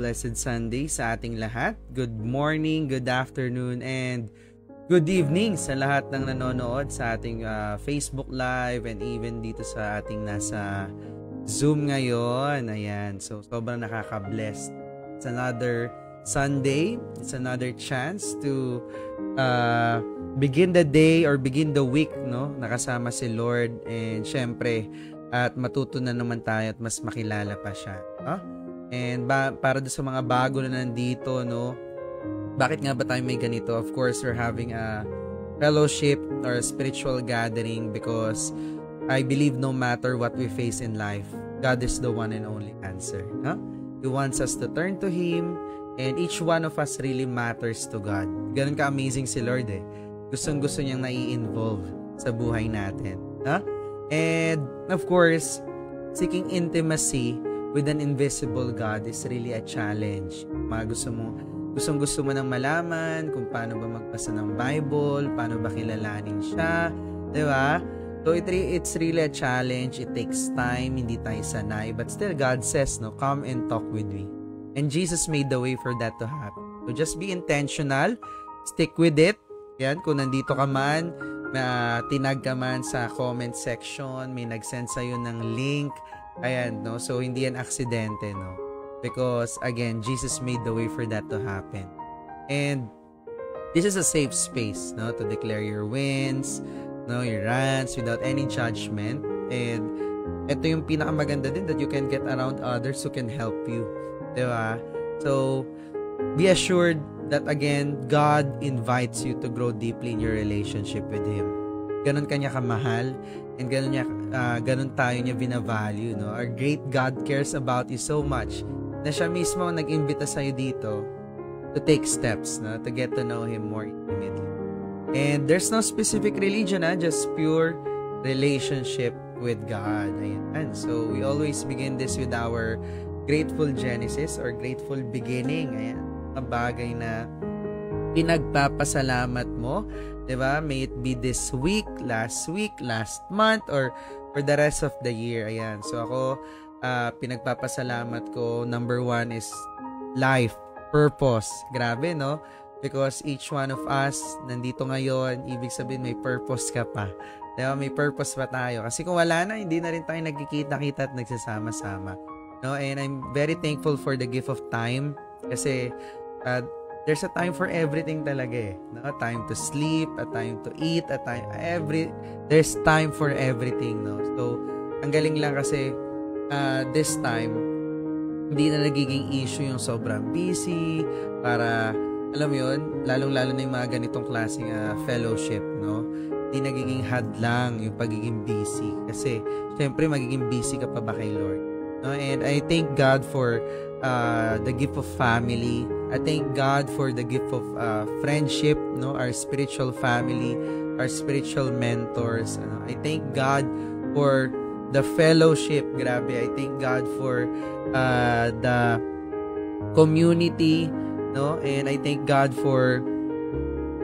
blessed Sunday sa ating lahat. Good morning, good afternoon, and good evening sa lahat ng nanonood sa ating Facebook Live and even dito sa ating nasa Zoom ngayon. Ayan, so sobrang nakaka-bless. It's another Sunday. It's another chance to begin the day or begin the week, no? Nakasama si Lord and syempre at matuto na naman tayo at mas makilala pa siya. And para sa mga bago na nandito, no? Bakit nga ba tayo may ganito? Of course, we're having a fellowship or a spiritual gathering because I believe no matter what we face in life, God is the one and only answer. He wants us to turn to Him and each one of us really matters to God. Ganun ka-amazing si Lord eh. Gustong-gusto niyang nai-involve sa buhay natin. And of course, seeking intimacy with an invisible God is really a challenge. Gusto mo nang malaman kung paano ba magbasa ng Bible, paano ba kilalanin siya, di ba? So it's really a challenge. It takes time, hindi tayo sanay. But still, God says, no, come and talk with me. And Jesus made the way for that to happen. So just be intentional, stick with it. Yan, kung nandito ka man, tinag ka man sa comment section, may nag-send sa'yo ng link. Ayan, no? So, hindi yan aksidente, no? Because, again, Jesus made the way for that to happen. And, this is a safe space, no? To declare your wins, no? Your rants, without any judgment. And, ito yung pinakamaganda din that you can get around others who can help you. Diba? So, be assured that, again, God invites you to grow deeply in your relationship with Him. Ganon kanya kamahal and ganon tayo niya binavalue, no? Our great God cares about you so much na siya mismo nag-imbita sa'yo dito to take steps, no? To get to know Him more intimately. And there's no specific religion, just pure relationship with God. Ayan. So we always begin this with our grateful Genesis or grateful beginning. Ayan. Mga bagay na pinagpapasalamat mo, diba? May it be this week, last month, or for the rest of the year. Ayan. So ako, pinagpapasalamat ko, number 1 is life, purpose. Grabe, no? Because each one of us, nandito ngayon, ibig sabihin may purpose ka pa. Diba? May purpose pa tayo. Kasi kung wala na, hindi na rin tayo nagkikita-kita at nagsasama-sama. No? And I'm very thankful for the gift of time. Kasi, there's a time for everything talaga eh. No? Time to sleep, a time to eat, there's time for everything, no? So, ang galing lang kasi this time hindi na nagiging issue yung sobrang busy para, alam mo yun, lalong-lalo na yung mga ganitong klaseng fellowship, no? Hindi nagiging hadlang yung pagiging busy kasi, syempre, magiging busy ka pa ba kay Lord? No? And I thank God for the gift of family. I thank God for the gift of friendship, no? Our spiritual family, our spiritual mentors. I thank God for the fellowship. Grabe. I thank God for the community, no? And I thank God for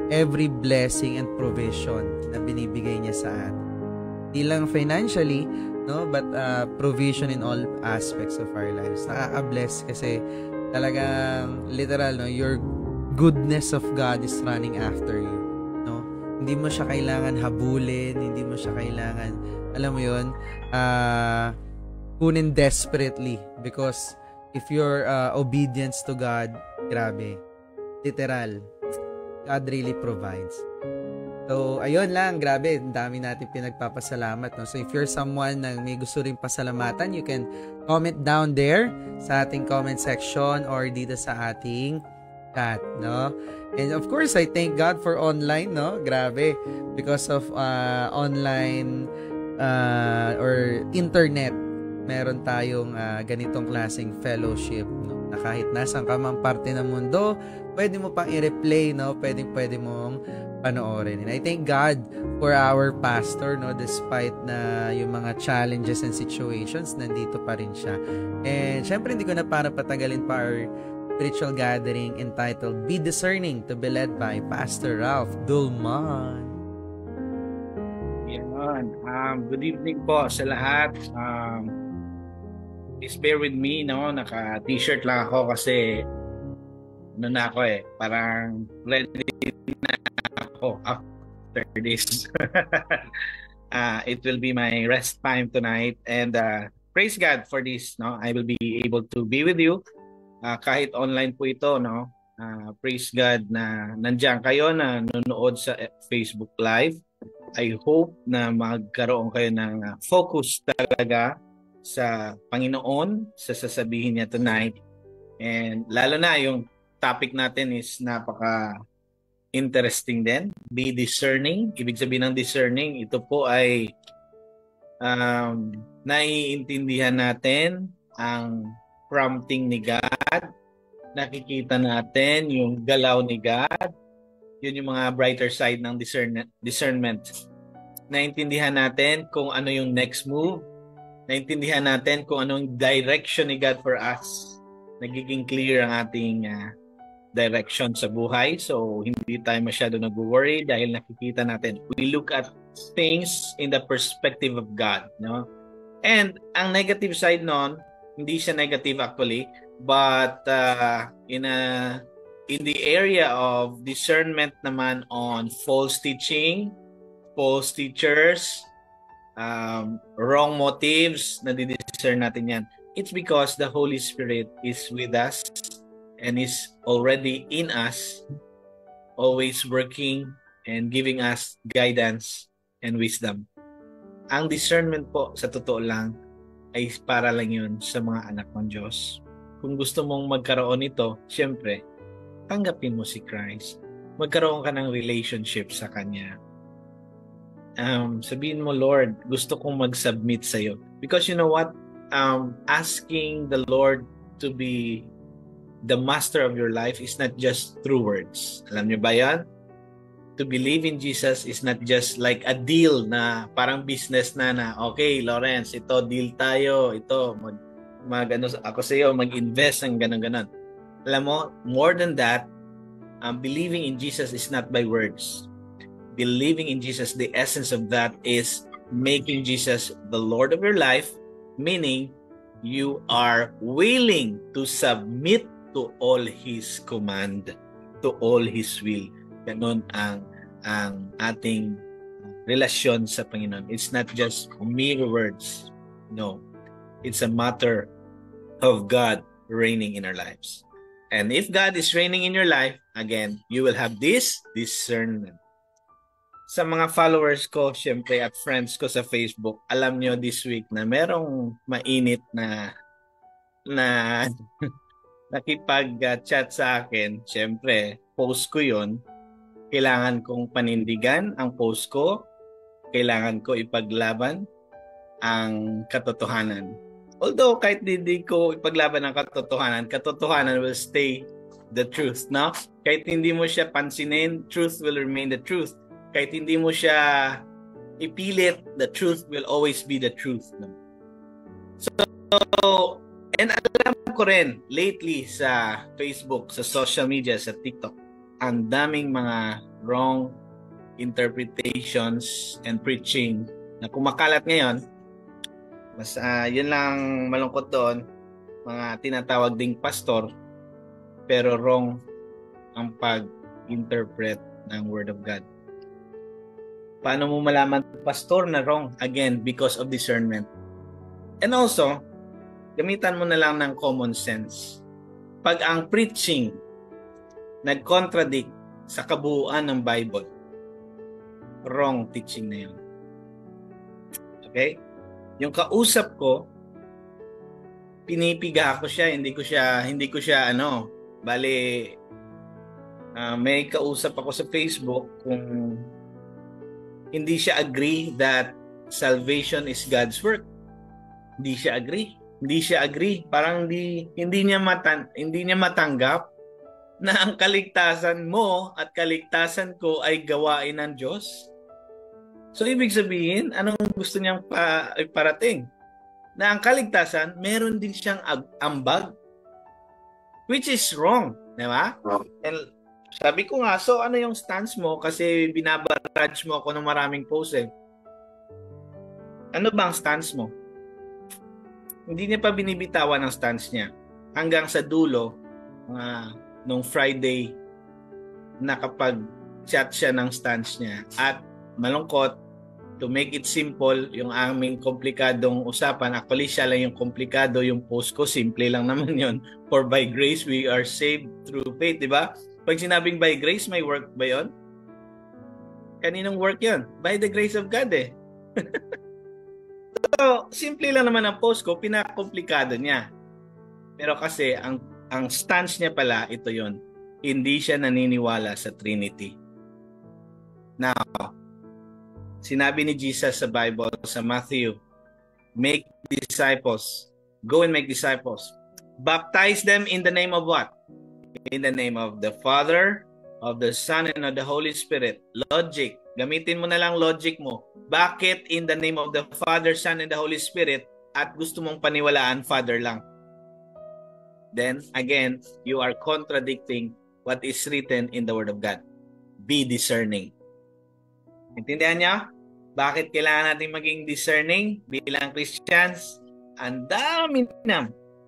every blessing and provision na binibigay niya sa atin. Hindi lang financially, no? But provision in all aspects of our lives. Nakaka-bless kasi talagang literal, no? Your goodness of God is running after you, no? Hindi mo siya kailangan habulin, hindi mo siya kailangan, alam mo yun, kunin desperately because if your obedience to God, grabe, literal, God really provides. So, ayun lang, grabe, ang dami natin pinagpapasalamat, no? So, if you're someone na may gusto rin pasalamatan, you can comment down there sa ating comment section or dito sa ating chat, no? And of course, I thank God for online, no? Grabe, because of online or internet, meron tayong ganitong klaseng fellowship, no? Na kahit nasaan ka mang parte ng mundo, pwede mo pang i-replay, no? Pwede mong panoorin. And I thank God for our pastor, no? Despite na yung mga challenges and situations, nandito pa rin siya. And syempre, hindi ko na para patagalin pa our spiritual gathering entitled Be Discerning to be led by Pastor Ralph Dulman. Yan. Good evening po sa lahat. please bear with me, no? Naka-t-shirt lang ako kasi ano na ako parang ready na ako after this. It will be my rest time tonight, and praise God for this, no? I will be able to be with you kahit online po ito, no? Praise God na nandiyan kayo na nanonood sa Facebook Live. I hope na magkaroon kayo ng focus talaga sa Panginoon, sa sasabihin niya tonight. And lalo na yung topic natin is napaka interesting din. Be discerning. Ibig sabihin ng discerning, ito po ay naiintindihan natin ang prompting ni God. Nakikita natin yung galaw ni God. Yun yung mga brighter side ng discernment. Naintindihan natin kung ano yung next move. Naintindihan natin kung anong direction ni God for us. Nagiging clear ang ating direction sa buhay. So, hindi tayo masyado nag-worry dahil nakikita natin. We look at things in the perspective of God. No? And ang negative side nun, hindi siya negative actually, but in the area of discernment naman on false teaching, false teachers, wrong motives, nadidiscern natin yan. It's because the Holy Spirit is with us and is already in us, always working and giving us guidance and wisdom. Ang discernment po, sa totoo lang, ay para lang yun sa mga anak ng Diyos. Kung gusto mong magkaroon nito, syempre, tanggapin mo si Christ. Magkaroon ka ng relationship sa Kanya. Sabihin mo, Lord, gusto kong mag-submit sa'yo. Because you know what? Asking the Lord to be the master of your life is not just through words. Alam niyo ba yan? To believe in Jesus is not just like a deal na parang business na okay, Lawrence, ito deal tayo, ito ako sa iyo, mag-invest ng ganun-ganun. Alam mo, more than that, believing in Jesus is not by words. Believing in Jesus, the essence of that is making Jesus the Lord of your life, meaning you are willing to submit to all His command, to all His will. Ganun ang ating relasyon sa Panginoon. It's not just mere words. No. It's a matter of God reigning in our lives. And if God is reigning in your life, again, you will have this discernment. Sa mga followers ko, syempre, at friends ko sa Facebook, alam nyo this week na merong mainit na nakipag-chat sa akin. Syempre, post ko yun. Kailangan kong panindigan ang post ko. Kailangan ko ipaglaban ang katotohanan. Although kahit hindi ko ipaglaban ang katotohanan will stay the truth, no? Kahit hindi mo siya pansinin, truth will remain the truth. Kahit hindi mo siya ipilit, the truth will always be the truth, no? So, and alam ko rin, lately sa Facebook, sa social media, sa TikTok, ang daming mga wrong interpretations and preaching na kumakalat ngayon. Mas yun lang malungkot doon, mga tinatawag ding pastor, pero wrong ang pag-interpret ng Word of God. Paano mo malaman pastor na wrong? Again, because of discernment. And also, gamitan mo na lang ng common sense. Pag ang preaching nag-contradict sa kabuuan ng Bible, wrong teaching na yun. Okay? Yung kausap ko, pinipiga ko siya, hindi ko siya may kausap ako sa Facebook kung hindi siya agree that salvation is God's work. Hindi siya agree. Parang hindi niya matanggap na ang kaligtasan mo at kaligtasan ko ay gawain ng Diyos. So, ibig sabihin, anong gusto niyang parating? Na ang kaligtasan, meron din siyang ambag, which is wrong. Diba? And sabi ko nga, so ano yung stance mo? Kasi binabarrage mo ako ng maraming posts eh. Ano ba ang stance mo? Hindi niya pa binibitawan ang stance niya. Hanggang sa dulo, nung Friday, nakapag-chat siya ng stance niya. At malungkot, to make it simple, yung aming komplikadong usapan, actually siya lang yung komplikado, yung post ko, simple lang naman yon. For by grace, we are saved through faith, di ba? Pag sinabing by grace, may work ba yon? Kaninong work yon? By the grace of God eh. So, simple lang naman ang post ko, pinakomplikado niya. Pero kasi, ang stance niya pala, ito yon. Hindi siya naniniwala sa Trinity. Now, sinabi ni Jesus sa Bible, sa Matthew, make disciples. Go and make disciples. Baptize them in the name of what? In the name of the Father, of the Son, and of the Holy Spirit. Logic. Gamitin mo na lang logic mo. Bakit in the name of the Father, Son, and the Holy Spirit at gusto mong paniwalaan Father lang? Then, again, you are contradicting what is written in the Word of God. Be discerning. Intindihan niyo? Bakit kailangan natin maging discerning bilang Christians? Ang dami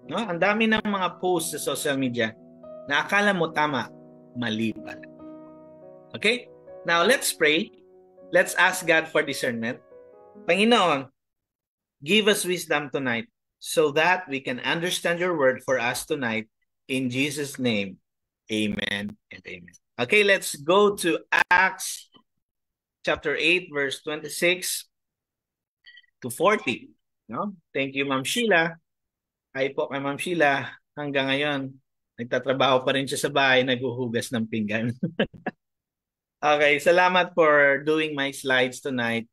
ang dami ng mga posts sa social media na akala mo tama, mali pala. Okay? Now, let's pray. Let's ask God for discernment. Panginoon, give us wisdom tonight so that we can understand your word for us tonight. In Jesus' name, amen and amen. Okay, let's go to Acts chapter 8, verse 26 to 40. No? Thank you, Ma'am Sheila. Ay po kay Ma'am Sheila. Hanggang ngayon, nagtatrabaho pa rin siya sa bahay, naghuhugas ng pinggan. Okay, salamat for doing my slides tonight.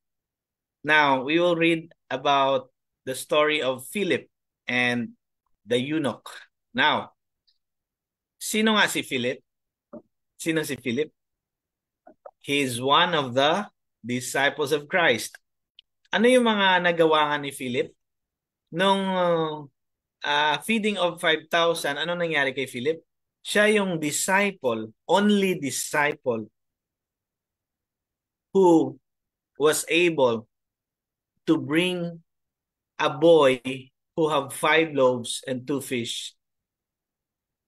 Now, we will read about the story of Philip and the eunuch. Now, sino nga si Philip? Sino si Philip? He is one of the disciples of Christ. Ano yung mga nagawa nga ni Philip? Nung feeding of 5,000, ano nangyari kay Philip? Siya yung disciple, only disciple, who was able to bring a boy who have 5 loaves and 2 fish.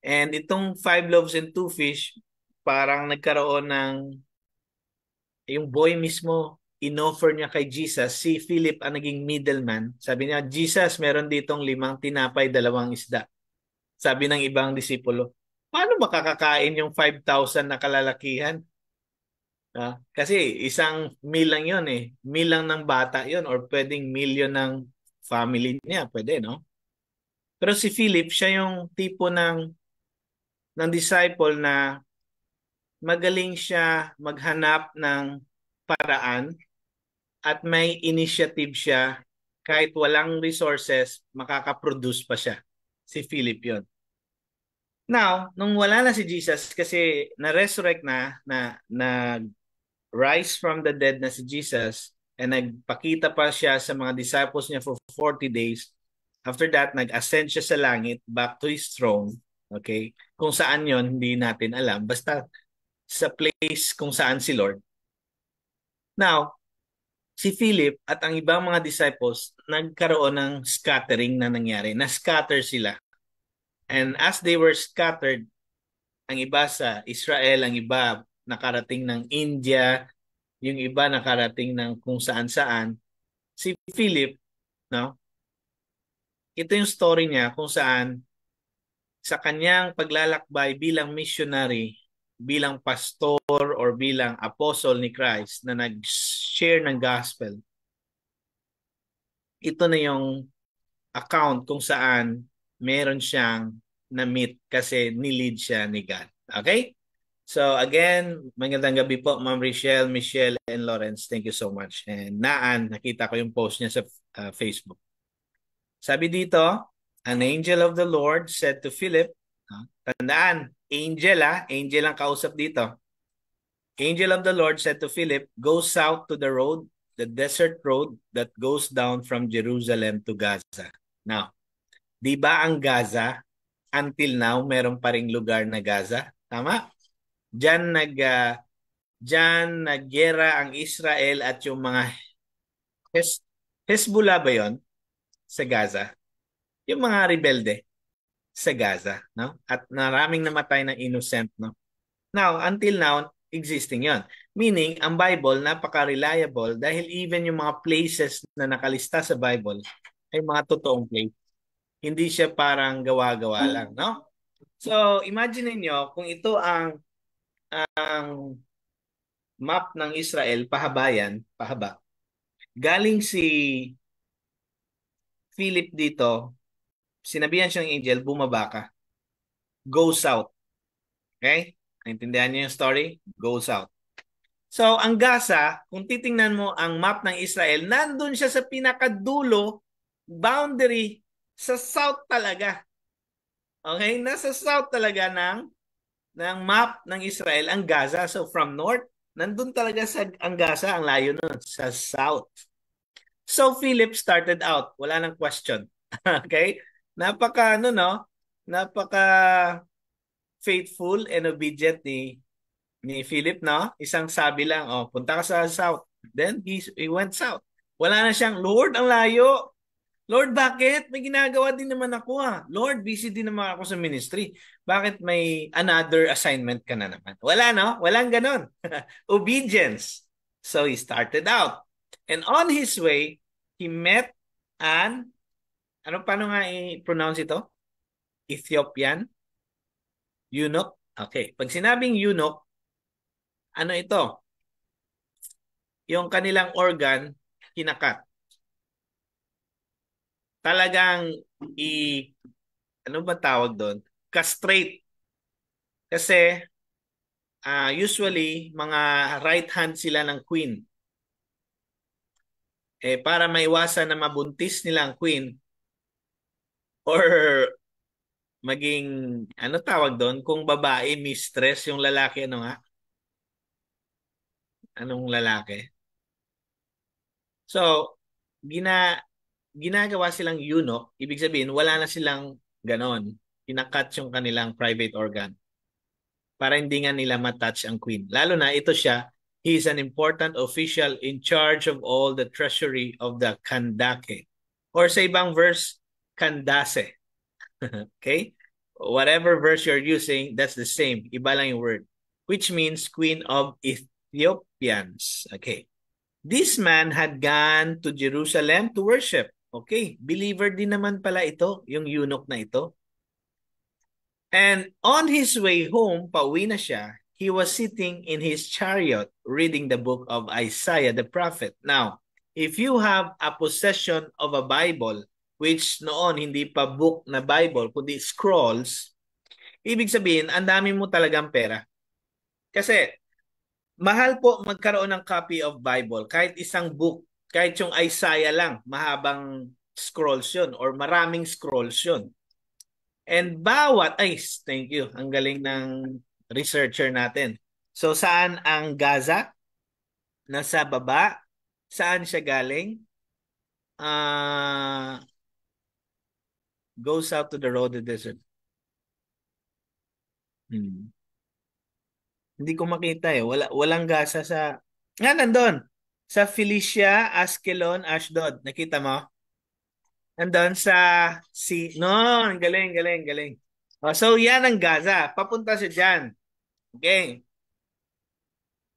And itong 5 loaves and 2 fish, parang nagkaroon ng, yung boy mismo, inoffer niya kay Jesus. Si Philip ang naging middleman. Sabi niya, Jesus, meron ditong 5 tinapay, 2 isda. Sabi ng ibang disipulo, paano makakakain yung 5,000 na kalalakihan? Kasi isang meal lang yun eh. Meal lang ng bata yun or pwedeng meal yun ng family niya. Pwede, no? Pero si Philip, siya yung tipo ng disciple na magaling siya maghanap ng paraan at may initiative siya kahit walang resources, makakaproduce pa siya. Si Philip yun. Now, nung wala na si Jesus kasi na-resurrect na rise from the dead na si Jesus and nagpakita pa siya sa mga disciples niya for 40 days. After that, nag-ascend siya sa langit back to his throne. Okay? Kung saan yon hindi natin alam. Basta sa place kung saan si Lord. Now, si Philip at ang ibang mga disciples nagkaroon ng scattering na nangyari. Na-scatter sila. And as they were scattered, ang iba sa Israel, ang iba nakarating ng India, yung iba nakarating ng kung saan-saan. Si Philip, no? Ito yung story niya kung saan sa kanyang paglalakbay bilang missionary, bilang pastor or bilang apostle ni Christ na nag-share ng gospel. Ito na yung account kung saan meron siyang na-meet kasi nilid siya ni God. Okay? So again, magandang gabi po Ma'am Richelle, Michelle, and Lawrence. Thank you so much. And Naan, nakita ko yung post niya sa Facebook. Sabi dito, an angel of the Lord said to Philip, tandaan, angel angel ang kausap dito. Angel of the Lord said to Philip, go south to the road, the desert road that goes down from Jerusalem to Gaza. Now, di ba ang Gaza, until now, meron pa ring lugar na Gaza? Tama? Diyan nagyera ang Israel at yung mga Hezbollah ba yon sa Gaza? yung mga rebelde sa Gaza, no? At maraming namatay ng innocent, no? Now, until now, existing yon. Meaning, ang Bible, napaka-reliable dahil even yung mga places na nakalista sa Bible ay mga totoong place. Hindi siya parang gawa-gawa lang, no? So, imagine niyo kung ito ang map ng Israel, pahaba. Galing si Philip dito, sinabihan siyang angel, bumaba ka. Go south. Okay? Naintindihan niyo yung story? Go south. So, ang Gaza, kung titingnan mo ang map ng Israel, nandun siya sa pinakadulo, boundary, sa south talaga. Okay? Nasa south talaga ng map ng Israel, ang Gaza. So, from north, nandun talaga ang Gaza, ang layo nun, sa south. So, Philip started out. Wala nang question. Okay? Napaka, no? Napaka faithful and obedient ni Philip, no? Isang sabi lang, oh, punta ka sa south. Then he went south. Wala na siyang, Lord, ang layo. Lord, bakit? May ginagawa din naman ako ah. Lord, busy din naman ako sa ministry. Bakit may another assignment ka na naman? Wala, no? Walang ganon. Obedience. So he started out. And on his way, he met paano nga i-pronounce ito? Ethiopian? Eunuch? Okay. Pag sinabing eunuch, ano ito? Yung kanilang organ, kinakat. Talagang ano ba tawag doon? Castrate. Kasi usually, mga right hand sila ng queen. Para maiwasan na mabuntis nilang queen or maging, ano tawag doon? Kung babae, mistress, yung lalaki, ano nga? Anong lalaki? So, ginagawa silang eunuch, ibig sabihin, wala na silang ganon. Kinakat yung kanilang private organ para hindi nga nila matouch ang queen. Lalo na ito siya, he is an important official in charge of all the treasury of the Kandake. Or sa ibang verse, Kandase. Okay? Whatever verse you're using, that's the same. Iba lang yung word. Which means Queen of Ethiopians. Okay. This man had gone to Jerusalem to worship. Okay. Believer din naman pala ito, yung eunuch na ito. And on his way home, pauwi na siya, he was sitting in his chariot reading the book of Isaiah the prophet. Now, if you have a possession of a Bible, which noon hindi pa book na Bible, kundi scrolls, ibig sabihin, ang dami mo talagang pera. Kasi, mahal po magkaroon ng copy of Bible. Kahit isang book, kahit yung Isaiah lang, mahabang scrolls yun or maraming scrolls yun. And thank you. Ang galing ng researcher natin. So, saan ang Gaza? Nasa baba. Saan siya galing? Go south to the road of the desert. Hindi ko makita eh. Walang Gaza sa... Nga, nandun. Sa Philistia, Askelon, Ashdod. Nakita mo? Nandun sa... No, galing. So, yan ang Gaza. Papunta siya dyan. Okay.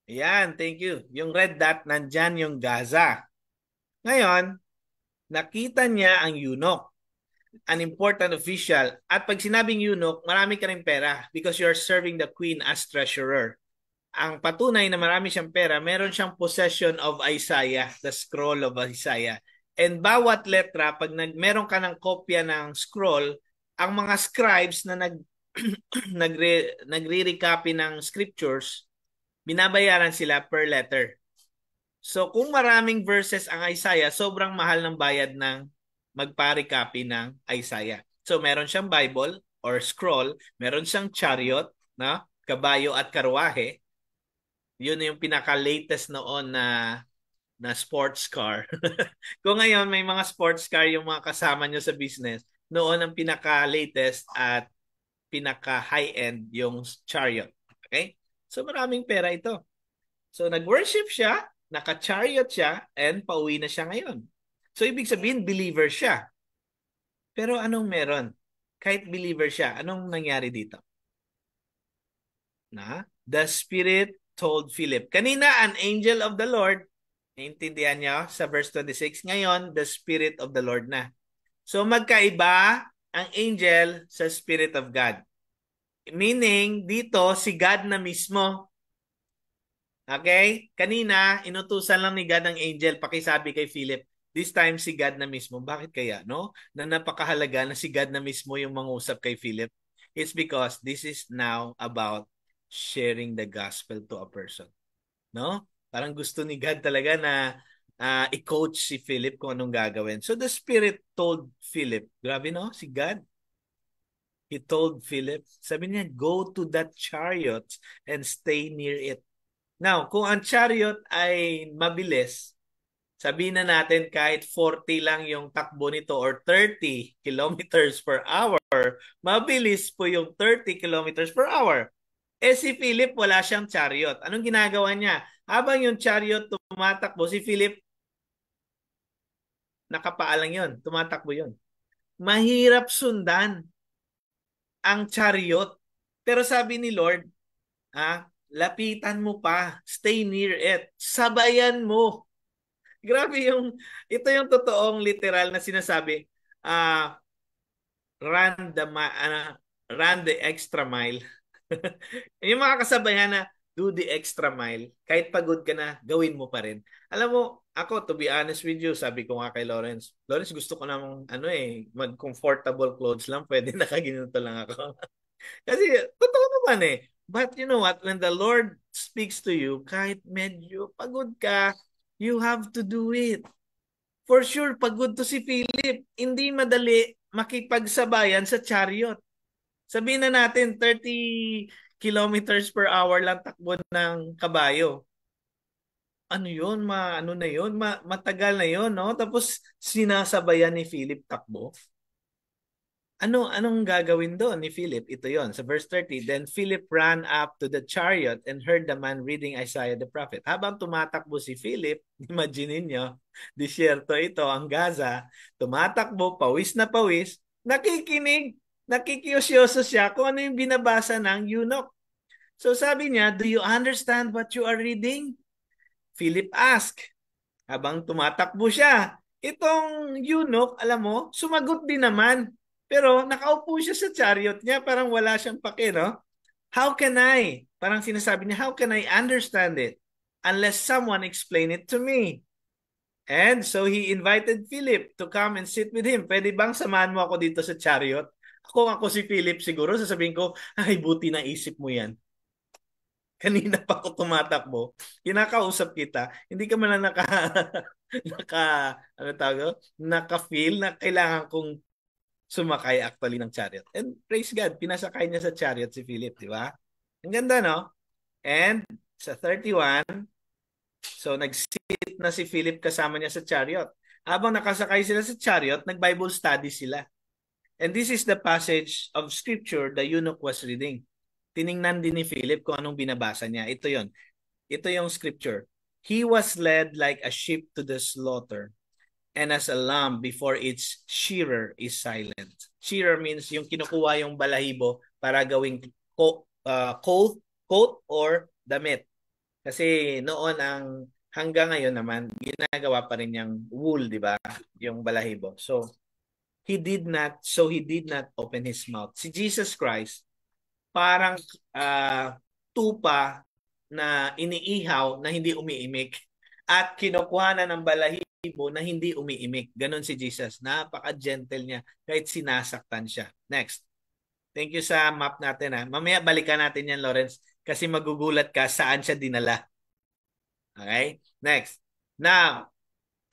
Ayan, thank you. Yung red dot, nandyan yung Gaza. Ngayon, nakita niya ang eunuch, an important official. At pag sinabing eunuch, marami ka rin pera because you're serving the queen as treasurer. Ang patunay na marami siyang pera, meron siyang possession of Isaiah, the scroll of Isaiah. And bawat letra, pag meron ka ng kopya ng scroll, ang mga scribes na nagre-recopy ng scriptures, binabayaran sila per letter. So kung maraming verses ang Isaiah, sobrang mahal ng bayad ng magpa-recopy ng Isaiah. So meron siyang Bible or scroll, meron siyang chariot, no? Kabayo at karwahe. Yun yung pinaka-latest noon na sports car. Kung ngayon may mga sports car yung mga kasama nyo sa business, noon ang pinaka-latest at pinaka-high-end yung chariot. Okay? So maraming pera ito. So nag-worship siya, naka-chariot siya, and pauwi na siya ngayon. So ibig sabihin, believer siya. Pero anong meron? Kahit believer siya, anong nangyari dito? The Spirit told Philip. Kanina, an angel of the Lord. Naintindihan niyo sa verse 26. Ngayon, the Spirit of the Lord na. So magkaiba ang angel sa Spirit of God. Meaning, dito, si God na mismo. Okay? Kanina, inutusan lang ni God ang angel. Pakisabi kay Philip, this time si God na mismo. Bakit kaya, no? Na napakahalaga na si God na mismo yung mangusap kay Philip. It's because this is now about sharing the gospel to a person. No? Parang gusto ni God talaga na i-coach si Philip kung anong gagawin. So the Spirit told Philip, grabe no, si God. He told Philip, sabi niya, go to that chariot and stay near it. Now, kung ang chariot ay mabilis, sabihin na natin kahit 40 lang yung takbo nito or 30 kilometers per hour, mabilis po yung 30 kilometers per hour. Eh si Philip wala siyang chariot. Anong ginagawa niya? Habang yung chariot tumatakbo, si Philip nakapaalang yun. Tumatakbo yun. Mahirap sundan ang chariot. Pero sabi ni Lord, lapitan mo pa. Stay near it. Sabayan mo. Grabe ito yung totoong literal na sinasabi, run the extra mile. Yung mga kasabayan na do the extra mile, kahit pagod ka na, gawin mo pa rin. Alam mo, ako, to be honest with you, sabi ko nga kay Lawrence, gusto ko namang, mag-comfortable clothes lang, pwede nakaginito lang ako. Kasi, totoo naman eh. But you know what, when the Lord speaks to you, kahit medyo pagod ka, you have to do it. For sure, pagod to si Philip. Hindi madali makipagsabayan sa chariot. Sabihin na natin 30 kilometers per hour lang takbo ng kabayo. Ano yun? Matagal na yun, no? Tapos sinasabayan ni Philip takbo. Anong gagawin doon ni Philip? Ito yon sa verse 30. Then Philip ran up to the chariot and heard the man reading Isaiah the prophet. Habang tumatakbo si Philip, imagine niyo, disyerto ito, ang Gaza, tumatakbo, pawis na pawis, nakikinig, nakikiyosyoso siya kung ano yung binabasa ng eunuch. So sabi niya, do you understand what you are reading? Philip asked. Habang tumatakbo siya, itong eunuch, alam mo, sumagot din naman. Pero nakaupo siya sa chariot niya, parang wala siyang pake, no? How can I? Parang sinasabi niya, how can I understand it unless someone explain it to me? And so he invited Philip to come and sit with him. Pwede bang samahan mo ako dito sa chariot? Ako si Philip siguro, sasabihin ko, ay buti na isip mo yan. Kanina pa ako tumatakbo, kinakausap kita, hindi ka man lang naka-feel na kailangan kong sumakay actually ng chariot. And praise God, pinasakay niya sa chariot si Philip, di ba? Ang ganda, no? And sa 31, so nag-sit na si Philip kasama niya sa chariot. Habang nakasakay sila sa chariot, nag-Bible study sila. And this is the passage of scripture the eunuch was reading. Tiningnan din ni Philip kung anong binabasa niya. Ito yon. Ito yung scripture. He was led like a sheep to the slaughter, and as a lamb before its shearer is silent. Shearer means yung kinukuha yung balahibo para gawing coat or damit. Kasi noon hanggang ngayon naman, ginagawa pa rin yung wool, di ba? Yung balahibo. So he did not open his mouth. Si Jesus Christ, parang tupa na iniihaw na hindi umiimik at kinukuha na ng balahibo na hindi umiimik. Ganon si Jesus. Napaka-gentle niya kahit sinasaktan siya. Next. Thank you sa map natin. Mamaya balikan natin yan, Lawrence, kasi magugulat ka saan siya dinala. Okay? Next. Now,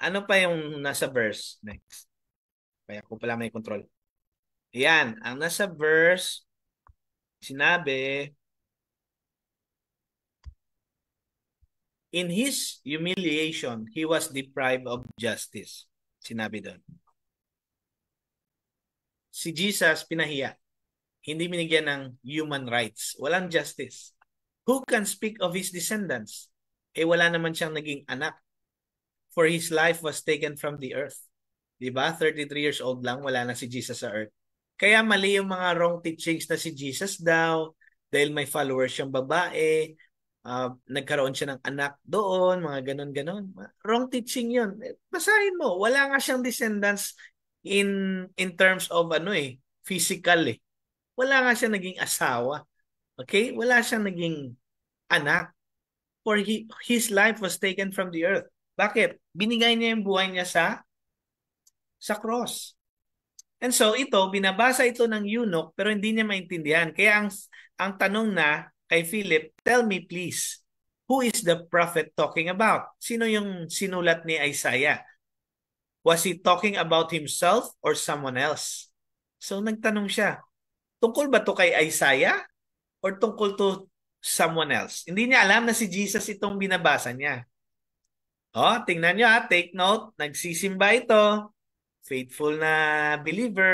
ano pa yung nasa verse? Next. Kaya ko pala may control. Yan. Ang nasa verse, sinabi, in his humiliation, he was deprived of justice. Sinabi doon. Si Jesus, pinahiya. Hindi binigyan ng human rights. Walang justice. Who can speak of his descendants? Wala naman siyang naging anak. For his life was taken from the earth. Di ba? 33 years old lang, wala na si Jesus sa earth. Kaya mali yung mga wrong teachings na si Jesus daw, dahil may followers siyang babae, nagkaroon siya ng anak doon, mga ganon-ganon. Wrong teaching yun. Basahin mo, wala nga siyang descendants in terms of physical eh. Wala nga siya naging asawa. Okay? Wala siyang naging anak. For his life was taken from the earth. Bakit? Binigay niya yung buhay niya sa cross. And so ito, binabasa ito ng eunuch pero hindi niya maintindihan. Kaya ang tanong na kay Philip, tell me please, who is the prophet talking about? Sino yung sinulat ni Isaiah? Was he talking about himself or someone else? So nagtanong siya, tungkol ba to kay Isaiah or tungkol to someone else? Hindi niya alam na si Jesus itong binabasa niya. Oh, tingnan niyo take note, nagsisimba ito, faithful na believer,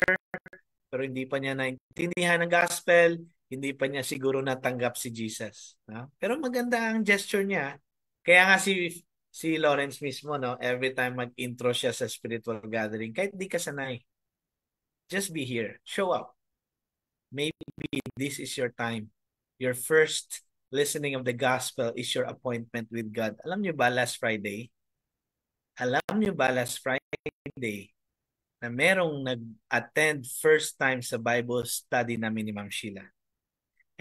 pero hindi pa niya naintindihan ng gospel, hindi pa niya siguro natanggap si Jesus. No? Pero maganda ang gesture niya. Kaya nga si Lawrence mismo, no, every time mag-intro siya sa spiritual gathering, kahit di ka sanay, just be here, show up. Maybe this is your time. Your first listening of the gospel is your appointment with God. Alam niyo ba last Friday na merong nag-attend first time sa Bible study namin ni Ma'am Sheila.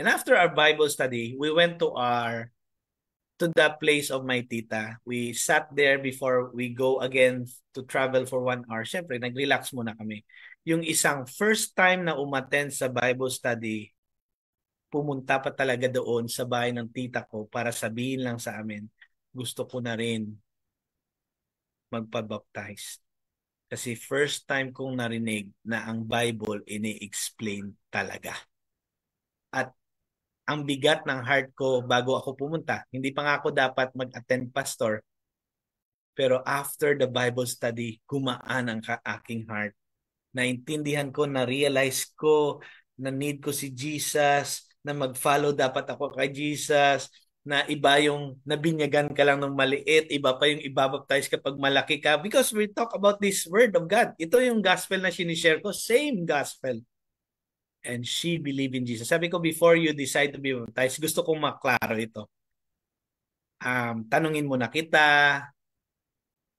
And after our Bible study, we went to the place of my tita. We sat there before we go again to travel for 1 hour. Siyempre, nag-relax muna kami. Yung isang first time na umattend sa Bible study, pumunta pa talaga doon sa bahay ng tita ko para sabihin lang sa amin, gusto ko na rin magpabaptize. Kasi first time kong narinig na ang Bible ini-explain talaga. At ang bigat ng heart ko bago ako pumunta, hindi pa nga ako dapat mag-attend pastor, pero after the Bible study, gumaan ang aking heart. Naintindihan ko, na-realize ko na need ko si Jesus, na mag-follow dapat ako kay Jesus, na iba yung nabinyagan ka lang ng maliit, iba pa yung ibabaptize kapag malaki ka. Because we talk about this word of God. Ito yung gospel na sinishare ko, same gospel. And she believed in Jesus. Sabi ko, before you decide to be baptized, gusto kong maklaro ito. Tanungin mo na kita,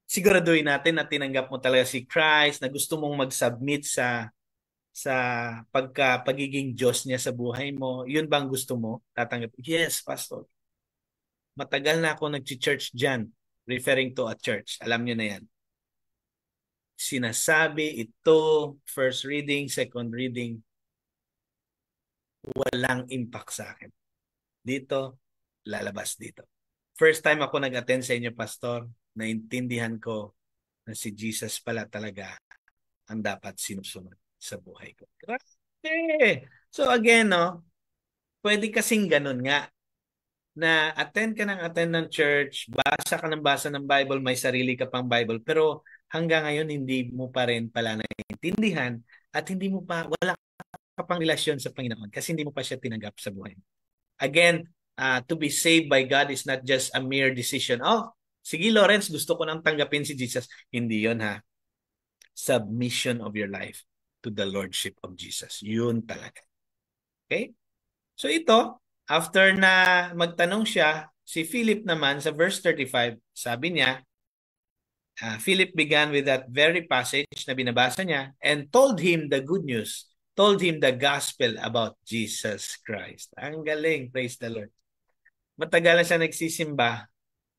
siguraduhin natin na tinanggap mo talaga si Christ, na gusto mong mag-submit sa pagiging Diyos niya sa buhay mo. Yun bang gusto mo? Tatanggap? Yes, Pastor. Matagal na ako nag-church dyan, referring to a church. Alam niyo na yan. Sinasabi ito, first reading, second reading, walang impact sa akin. Dito, lalabas dito. First time ako nag-attend sa inyo, Pastor, naintindihan ko na si Jesus pala talaga ang dapat sinusunod sa buhay ko. Grabe! So again, no, pwede kasing ganun nga na attend ng church, basa ka ng basa ng Bible, may sarili ka pang Bible, pero hanggang ngayon hindi mo pa rin pala naiintindihan at wala ka pang relasyon sa Panginoon kasi hindi mo pa siya tinanggap sa buhay. Again, to be saved by God is not just a mere decision. Oh, sige Lawrence, gusto ko nang tanggapin si Jesus. Hindi yon ha. Submission of your life to the Lordship of Jesus. Yun talaga. Okay? So ito, after na magtanong siya, si Philip naman sa verse 35, sabi niya, Philip began with that very passage na binabasa niya and told him the good news, told him the gospel about Jesus Christ. Ang galing, praise the Lord. Matagal na siya nagsisimba,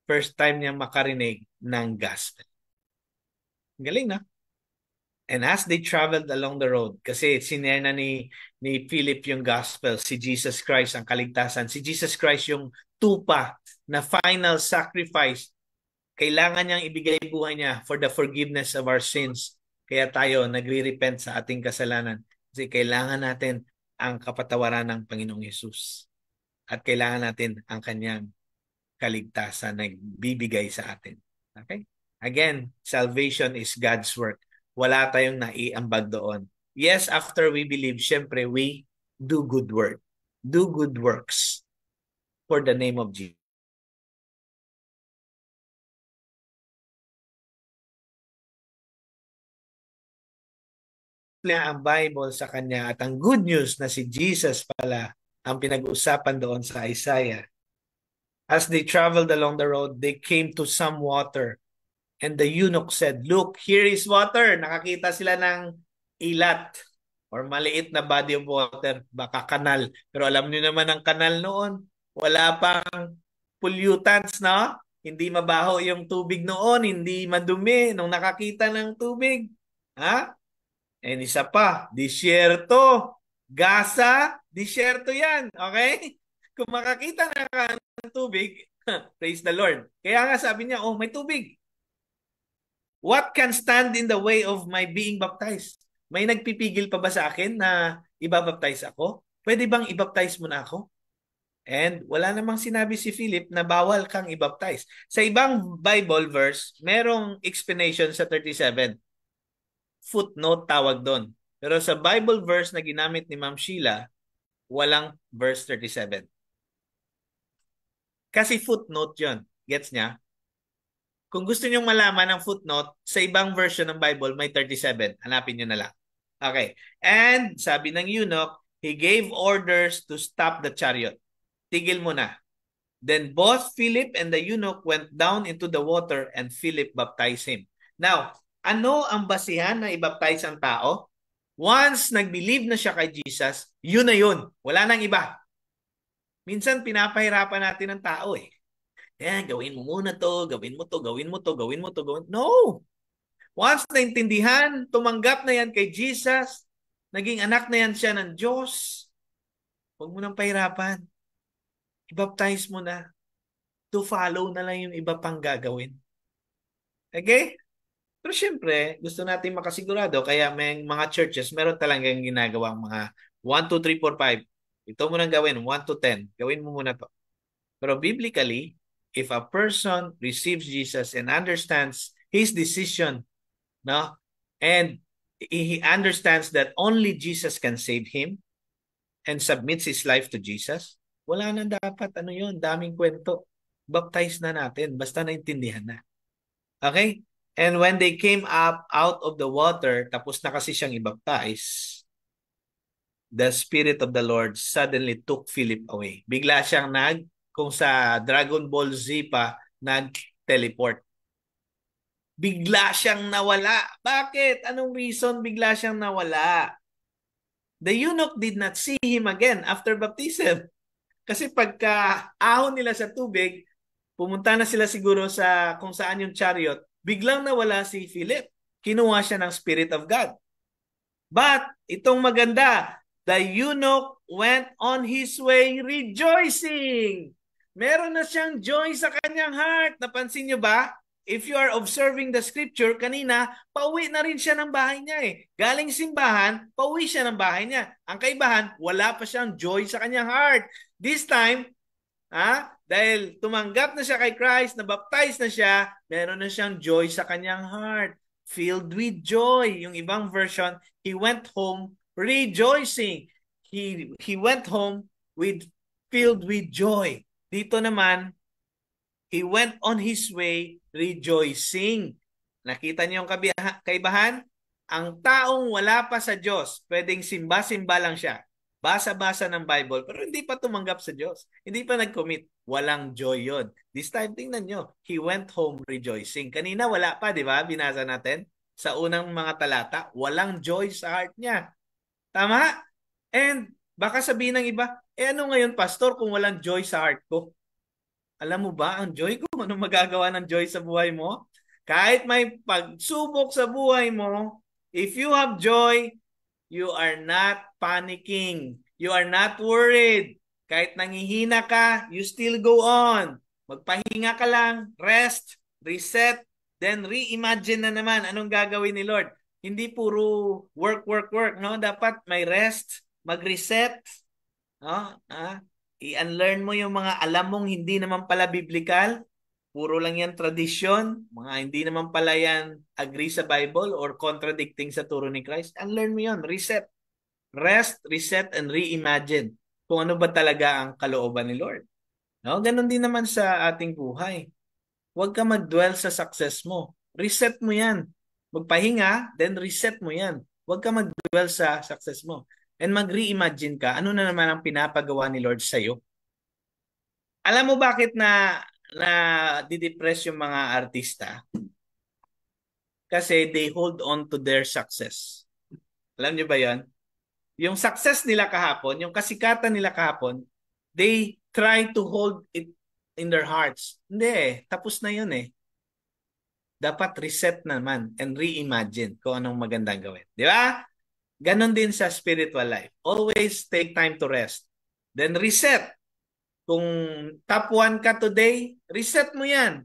first time niya makarinig ng gospel. Ang galing na. And as they traveled along the road, kasi sinare na ni Philip yung gospel, si Jesus Christ ang kaligtasan. Si Jesus Christ yung tupa na final sacrifice. Kailangan niyang ibigay buhay niya for the forgiveness of our sins. Kaya tayo nagre-repent sa ating kasalanan. Kasi kailangan natin ang kapatawaran ng Panginoong Yesus. At kailangan natin ang kanyang kaligtasan na bibigay sa atin. Okay? Again, salvation is God's work. Wala tayong naiambag doon. Yes, after we believe, syempre we do good work. Do good works for the name of Jesus. ang Bible sa kanya at ang good news na si Jesus pala ang pinag-uusapan doon sa Isaiah. As they traveled along the road, they came to some water. And the eunuch said, "Look, here is water." Nakakita sila ng ilat or maliit na body of water, baka kanal. Pero alam niyo naman ang kanal noon, wala pang pollutants, no? Hindi mabaho yung tubig noon, hindi madumi nung nakakita ng tubig. Ha? And isa pa, disyerto. Gaza, disyerto yan. Okay? Kung makakita na ka ng tubig, praise the Lord. Kaya nga sabi niya, oh, may tubig. What can stand in the way of my being baptized? May nagpipigil pa ba sa akin na ibabaptize ako? Pwede bang ibaptize mo na ako? And wala namang sinabi si Philip na bawal kang ibaptize. Sa ibang Bible verse, merong explanation sa 37. Footnote tawag doon. Pero sa Bible verse na ginamit ni Ma'am Sheila, walang verse 37. Kasi footnote yon. Gets niya? Kung gusto niyo malaman ang footnote, sa ibang version ng Bible may 37. Hanapin niyo na lang. Okay. And sabi ng eunuch, he gave orders to stop the chariot. Tigil mo na. Then both Philip and the eunuch went down into the water and Philip baptized him. Now, ano ang basihan na ibaptize ang tao? Once nag-believe na siya kay Jesus, yun na yun. Wala nang iba. Minsan pinapahirapan natin ang tao eh. Gawin mo muna to, gawin mo to, gawin mo to, gawin mo to, gawin. No! Once naintindihan, tumanggap na yan kay Jesus, naging anak na yan siya ng Diyos, huwag mo nang pahirapan. I-baptize mo na. To follow na lang yung iba pang gagawin. Okay? Pero syempre, gusto natin makasigurado, kaya may mga churches, meron talagang ginagawang mga 1, 2, 3, 4, 5. Ito mo nang gawin, 1 to 10. Gawin mo muna to. Pero biblically, if a person receives Jesus and understands his decision, no, and he understands that only Jesus can save him and submits his life to Jesus, wala na dapat yun, daming kwento. Baptize na natin, basta naintindihan na. Okay? And when they came up out of the water, tapos na kasi siyang i-baptize, the Spirit of the Lord suddenly took Philip away. Bigla siyang kung sa Dragon Ball Z pa, nag-teleport. Bigla siyang nawala. Bakit? Anong reason bigla siyang nawala? The eunuch did not see him again after baptism. Kasi pagka ahon nila sa tubig, pumunta na sila siguro sa kung saan yung chariot, biglang nawala si Philip. Kinuha siya ng Spirit of God. But, itong maganda, the eunuch went on his way rejoicing. Meron na siyang joy sa kanyang heart. Napansin niyo ba? If you are observing the scripture, kanina, pauwi na rin siya ng bahay niya eh. Galing simbahan, pauwi siya ng bahay niya. Ang kaibahan, wala pa siyang joy sa kanyang heart. This time, dahil tumanggap na siya kay Christ, nabaptize na siya, meron na siyang joy sa kanyang heart. Filled with joy. Yung ibang version, he went home rejoicing. He went home filled with joy. Dito naman, he went on his way rejoicing. Nakita niyo yung kaibahan? Ang taong wala pa sa Diyos, pwedeng simba-simba lang siya. Basa-basa ng Bible, pero hindi pa tumanggap sa Diyos. Hindi pa nag-commit. Walang joy yun. This time, tingnan nyo. He went home rejoicing. Kanina wala pa, di ba? Binasa natin sa unang mga talata. Walang joy sa heart niya. Tama? And baka sabihin ng iba, ano ngayon, pastor, kung walang joy sa heart ko? Alam mo ba ang joy ko? Ano magagawa ng joy sa buhay mo? Kahit may pagsubok sa buhay mo, if you have joy, you are not panicking. You are not worried. Kahit nangihina ka, you still go on. Magpahinga ka lang, rest, reset, then reimagine na naman anong gagawin ni Lord. Hindi puro work, work, work. No? Dapat may rest, mag-reset. No? I-unlearn mo yung mga alam mong hindi naman pala biblical. Puro lang yan tradisyon. Mga hindi naman pala yan agree sa Bible or contradicting sa turo ni Christ. Unlearn mo yun. Reset. Rest, reset, and reimagine kung ano ba talaga ang kalooban ni Lord. No? Ganon din naman sa ating buhay. Huwag ka mag-dwell sa success mo. Reset mo yan. Magpahinga, then reset mo yan. Huwag ka mag-dwell sa success mo. And mag-reimagine ka, ano na naman ang pinapagawa ni Lord sa'yo. Alam mo bakit na didepress yung mga artista? Kasi they hold on to their success. Alam niyo ba yon? Yung success nila kahapon, yung kasikatan nila kahapon, they try to hold it in their hearts. Hindi eh, tapos na yun eh. Dapat reset naman and reimagine kung anong magandang gawin. Di ba? Ganon din sa spiritual life. Always take time to rest. Then reset. Kung top 1 ka today, reset mo yan.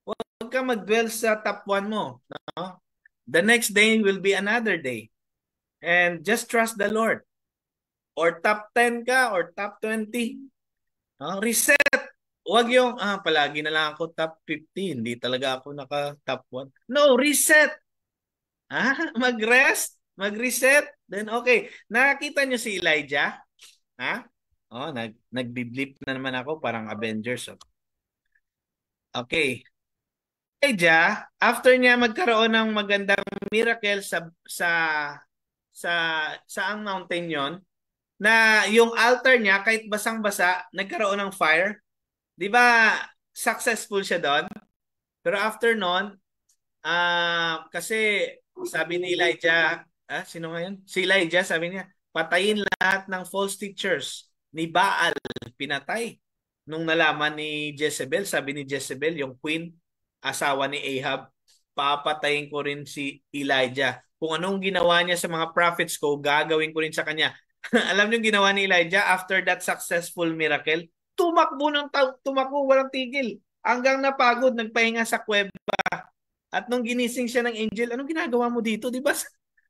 Huwag ka mag-dwell sa top 1 mo. No? The next day will be another day. And just trust the Lord. Or top 10 ka or top 20. Reset. Huwag yung, palagi na lang ako top 50. Hindi talaga ako naka-top 1. No, reset. Mag-rest. Mag-reset. Then okay. Nakakita nyo si Elijah? Nagbiblip na naman ako. Parang Avengers. Okay. Elijah, after niya magkaroon ng magandang miracle sa saang mountain yon, na yung altar niya kahit basang-basa nagkaroon ng fire. 'Di ba successful siya doon? Pero after noon, kasi sabi ni Elijah, sino ngayon? Si Elijah sabi niya, patayin lahat ng false teachers ni Baal, pinatay. Nung nalaman ni Jezebel, sabi ni Jezebel, yung queen, asawa ni Ahab, papatayin ko rin si Elijah. Kung anong ginawa niya sa mga prophets ko, gagawin ko rin sa kanya. Alam niyo ginawa ni Elijah after that successful miracle? Tumakbo, walang tigil. Hanggang napagod, nagpahinga sa kuweba. At nung ginising siya ng angel, anong ginagawa mo dito? Di ba?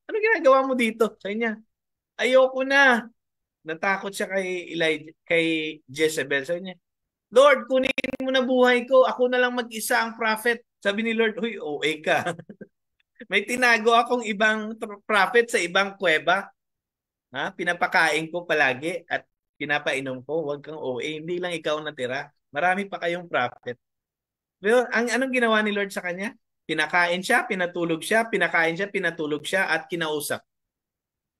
Anong ginagawa mo dito? Sabi niya, ayoko na. Natakot siya kay Jezebel. Sabi niya, Lord, kunin mo na buhay ko. Ako na lang mag-isa ang prophet. Sabi ni Lord, huy, OA ka. May tinago akong ibang prophet sa ibang kuweba. Pinapakain ko palagi at pinapainom ko. Huwag kang OA. Hindi lang ikaw natira. Marami pa kayong prophet. Pero anong ginawa ni Lord sa kanya? Pinakain siya, pinatulog siya, pinakain siya, pinatulog siya, at kinausap.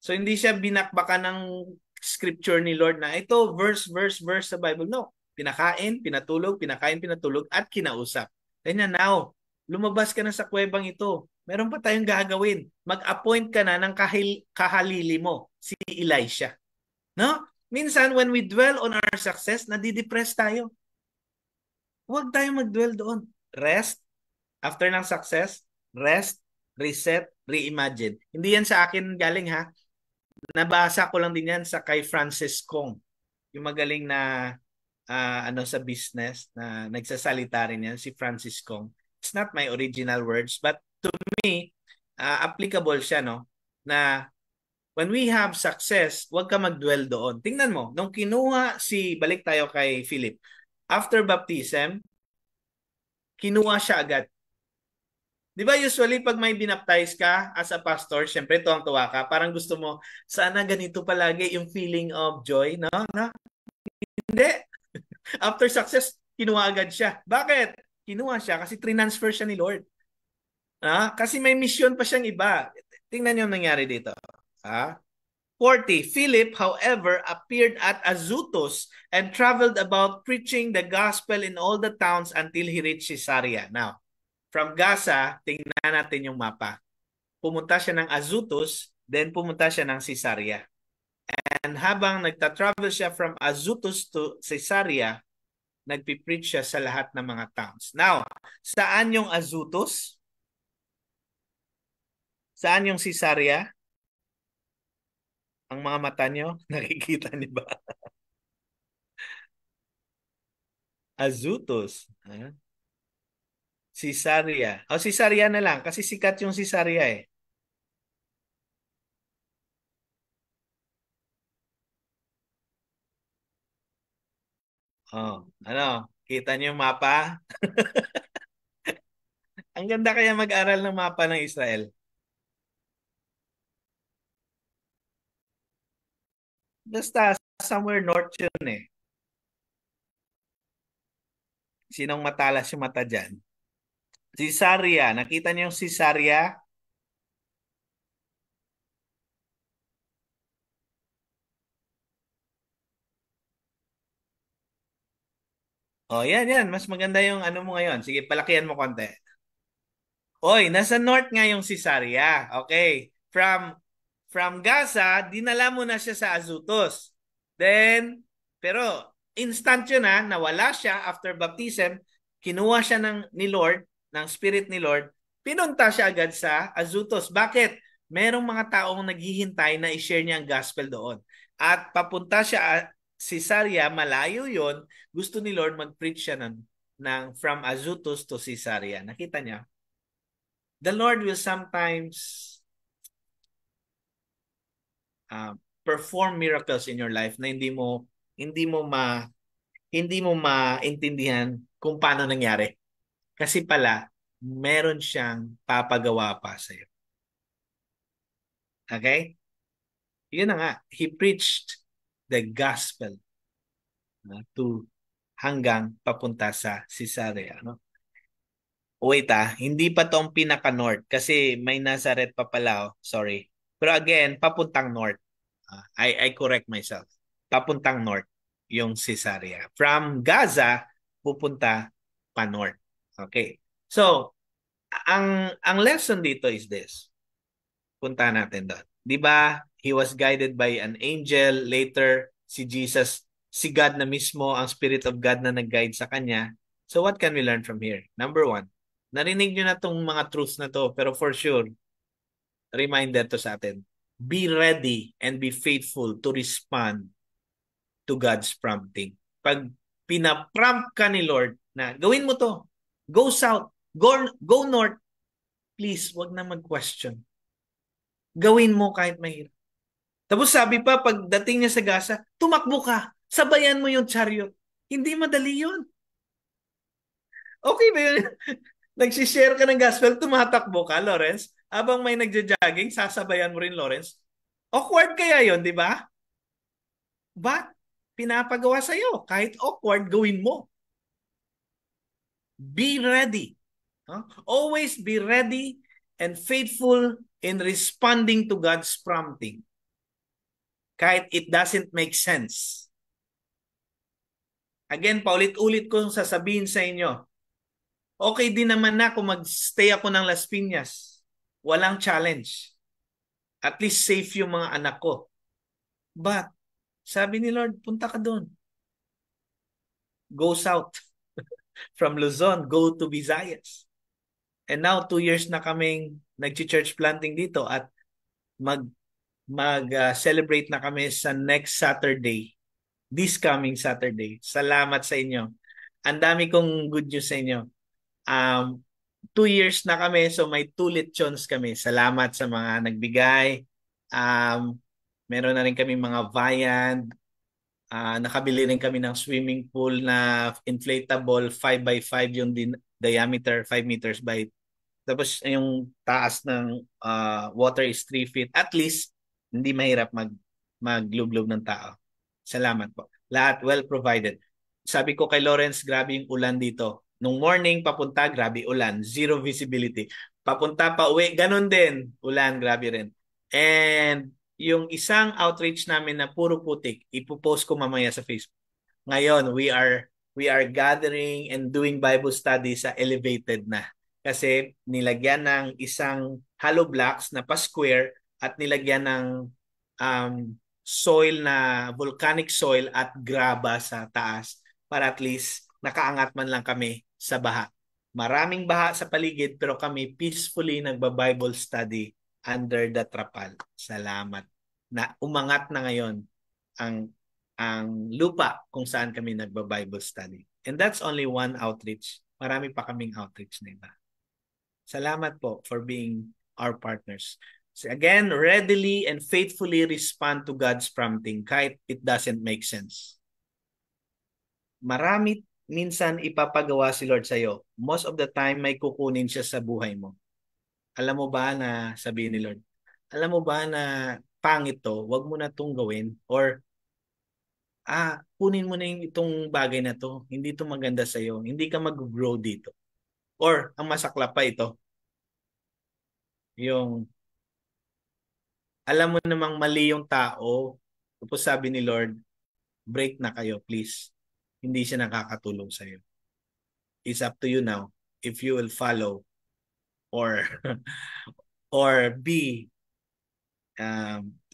So hindi siya binakbakan ng scripture ni Lord na ito, verse sa Bible. No. Pinakain, pinatulog, at kinausap. Kanya now, lumabas ka na sa kuwebang ito. Meron pa tayong gagawin. Mag-appoint ka na ng kahalili mo, si Elisha. No? Minsan, when we dwell on our success, nadidepress tayo. Huwag tayo mag-dwell doon. Rest. After ng success, rest, reset, reimagine. Hindi yan sa akin galing ha. Nabasa ko lang din yan sa kay Francis Kong. Yung magaling na sa business na nagsasalita rin yan, si Francis Kong. It's not my original words, but to me, applicable siya, no? Na when we have success, huwag ka mag-dwell doon. Tingnan mo, nung balik tayo kay Philip, after baptism, kinuha siya agad. Di ba usually pag may binaptize ka as a pastor, syempre tuwang-tuwa ka, parang gusto mo, sana ganito palagi yung feeling of joy, no? Hindi. After success, kinuha agad siya. Bakit? Kinuha siya kasi transfer siya ni Lord. Kasi may mission pa siyang iba. Tingnan yung nangyari dito. 40. Philip, however, appeared at Azotus and traveled about preaching the gospel in all the towns until he reached Caesarea. Now, from Gaza, tingnan natin yung mapa. Pumunta siya ng Azotus, then pumunta siya ng Caesarea. And habang nagta-travel siya from Azotus to Caesarea, nagpipreach siya sa lahat ng mga towns. Now, saan yung Azotus? Saan yung Caesarea? Ang mga mata nyo, nakikita niyo ba? Azotus. Caesarea. Caesarea na lang kasi sikat yung Caesarea eh. Kita niyo yung mapa? Ang ganda kaya mag-aral ng mapa ng Israel. Basta somewhere north yun eh. Sinong matalas yung mata dyan? Caesarea. Nakita niyo yung Caesarea? Oh, yan. Mas maganda yung ano mo ngayon. Sige, palakihan mo konti. Oy, nasa north nga yung Caesarea. Okay. From Gaza, dinala mo na siya sa Azotus. Then, pero instant yun ha, nawala siya after baptism, kinuha siya ni Lord, ng Spirit ni Lord, pinunta siya agad sa Azotus. Bakit? Merong mga taong naghihintay na i-share niya ang gospel doon. At papunta siya Caesarea, malayo yon. Gusto ni Lord mag-preach siya from Azotus to Caesarea. Nakita niya? The Lord will sometimes perform miracles in your life na hindi mo ma hindi mo maintindihan kung paano nangyari. Kasi pala meron siyang papagawa pa sa iyo. Okay? Yun na nga, he preached the gospel to hanggang papunta sa Caesarea, no? Wait hindi pa tong pinaka-north kasi may Nazareth pa pala, sorry. Pero again, papuntang north. I correct myself. Papuntang north yung Caesarea. From Gaza, pupunta pa north. Okay. So, ang lesson dito is this. Punta natin doon. 'Di ba? He was guided by an angel. Later, si Jesus, si God na mismo, ang Spirit of God na nag-guide sa kanya. So what can we learn from here? Number one, narinig nyo na tong mga truths na to, pero for sure, reminder to sa atin. Be ready and be faithful to respond to God's prompting. Pag pinaprompt ka ni Lord na gawin mo to, go south, go north, please, wag na mag-question. Gawin mo kahit mahirap. Tapos sabi pa, pagdating niya sa Gaza, tumakbo ka, sabayan mo yung chariot. Hindi madali yun. Okay ba yun? Nagsishare ka ng gospel, tumatakbo ka, Lawrence. Habang may nagja-jogging, sasabayan mo rin, Lawrence. Awkward kaya yun, di ba? But, pinapagawa sa'yo. Kahit awkward, gawin mo. Be ready. Always be ready and faithful in responding to God's prompting. Kahit it doesn't make sense. Again, paulit-ulit kong sasabihin sa inyo, okay din naman na kung mag-stay ako ng Las Piñas. Walang challenge. At least safe yung mga anak ko. But, sabi ni Lord, punta ka doon. Go south. From Luzon, go to Visayas. And now, 2 years na kaming nag-church planting dito at mag-celebrate na kami sa next Saturday. This coming Saturday. Salamat sa inyo. Ang dami kong good news sa inyo. 2 years na kami, so may 2 lechons kami. Salamat sa mga nagbigay. Meron na rin kami mga viand. Nakabili rin kami ng swimming pool na inflatable 5x5 yung diameter, 5 meters by. Tapos yung taas ng water is 3 feet. At least, hindi mahirap maglublob ng tao. Salamat po. Lahat well provided. Sabi ko kay Lawrence, grabe yung ulan dito. Nung morning, papunta, grabe ulan. Zero visibility. Papunta pa uwi, ganun din. Ulan, grabe rin. And yung isang outreach namin na puro putik, ipopost ko mamaya sa Facebook. Ngayon, we are gathering and doing Bible study sa elevated na. Kasi nilagyan ng isang hollow blocks na pa-square at nilagyan ng soil na volcanic soil at graba sa taas para at least nakaangat man lang kami sa baha. Maraming baha sa paligid pero kami peacefully nagba-Bible study under the trapal. Salamat. Na umangat na ngayon ang lupa kung saan kami nagba-Bible study. And that's only one outreach. Marami pa kaming outreach na iba. Salamat po for being our partners. So again, readily and faithfully respond to God's prompting kahit it doesn't make sense. Marami minsan ipapagawa si Lord sa iyo. Most of the time may kukunin siya sa buhay mo. Alam mo ba na sabihin ni Lord, alam mo ba na pangit to, wag mo na itong gawin or kunin mo na itong bagay na to, hindi to maganda sa iyo, hindi ka mag-grow dito. Or ang masakla pa ito, yung alam mo namang mali yung tao, tapos sabi ni Lord, break na kayo please. hindi siya nakakatulong sa iyo. It's up to you now if you will follow or or B,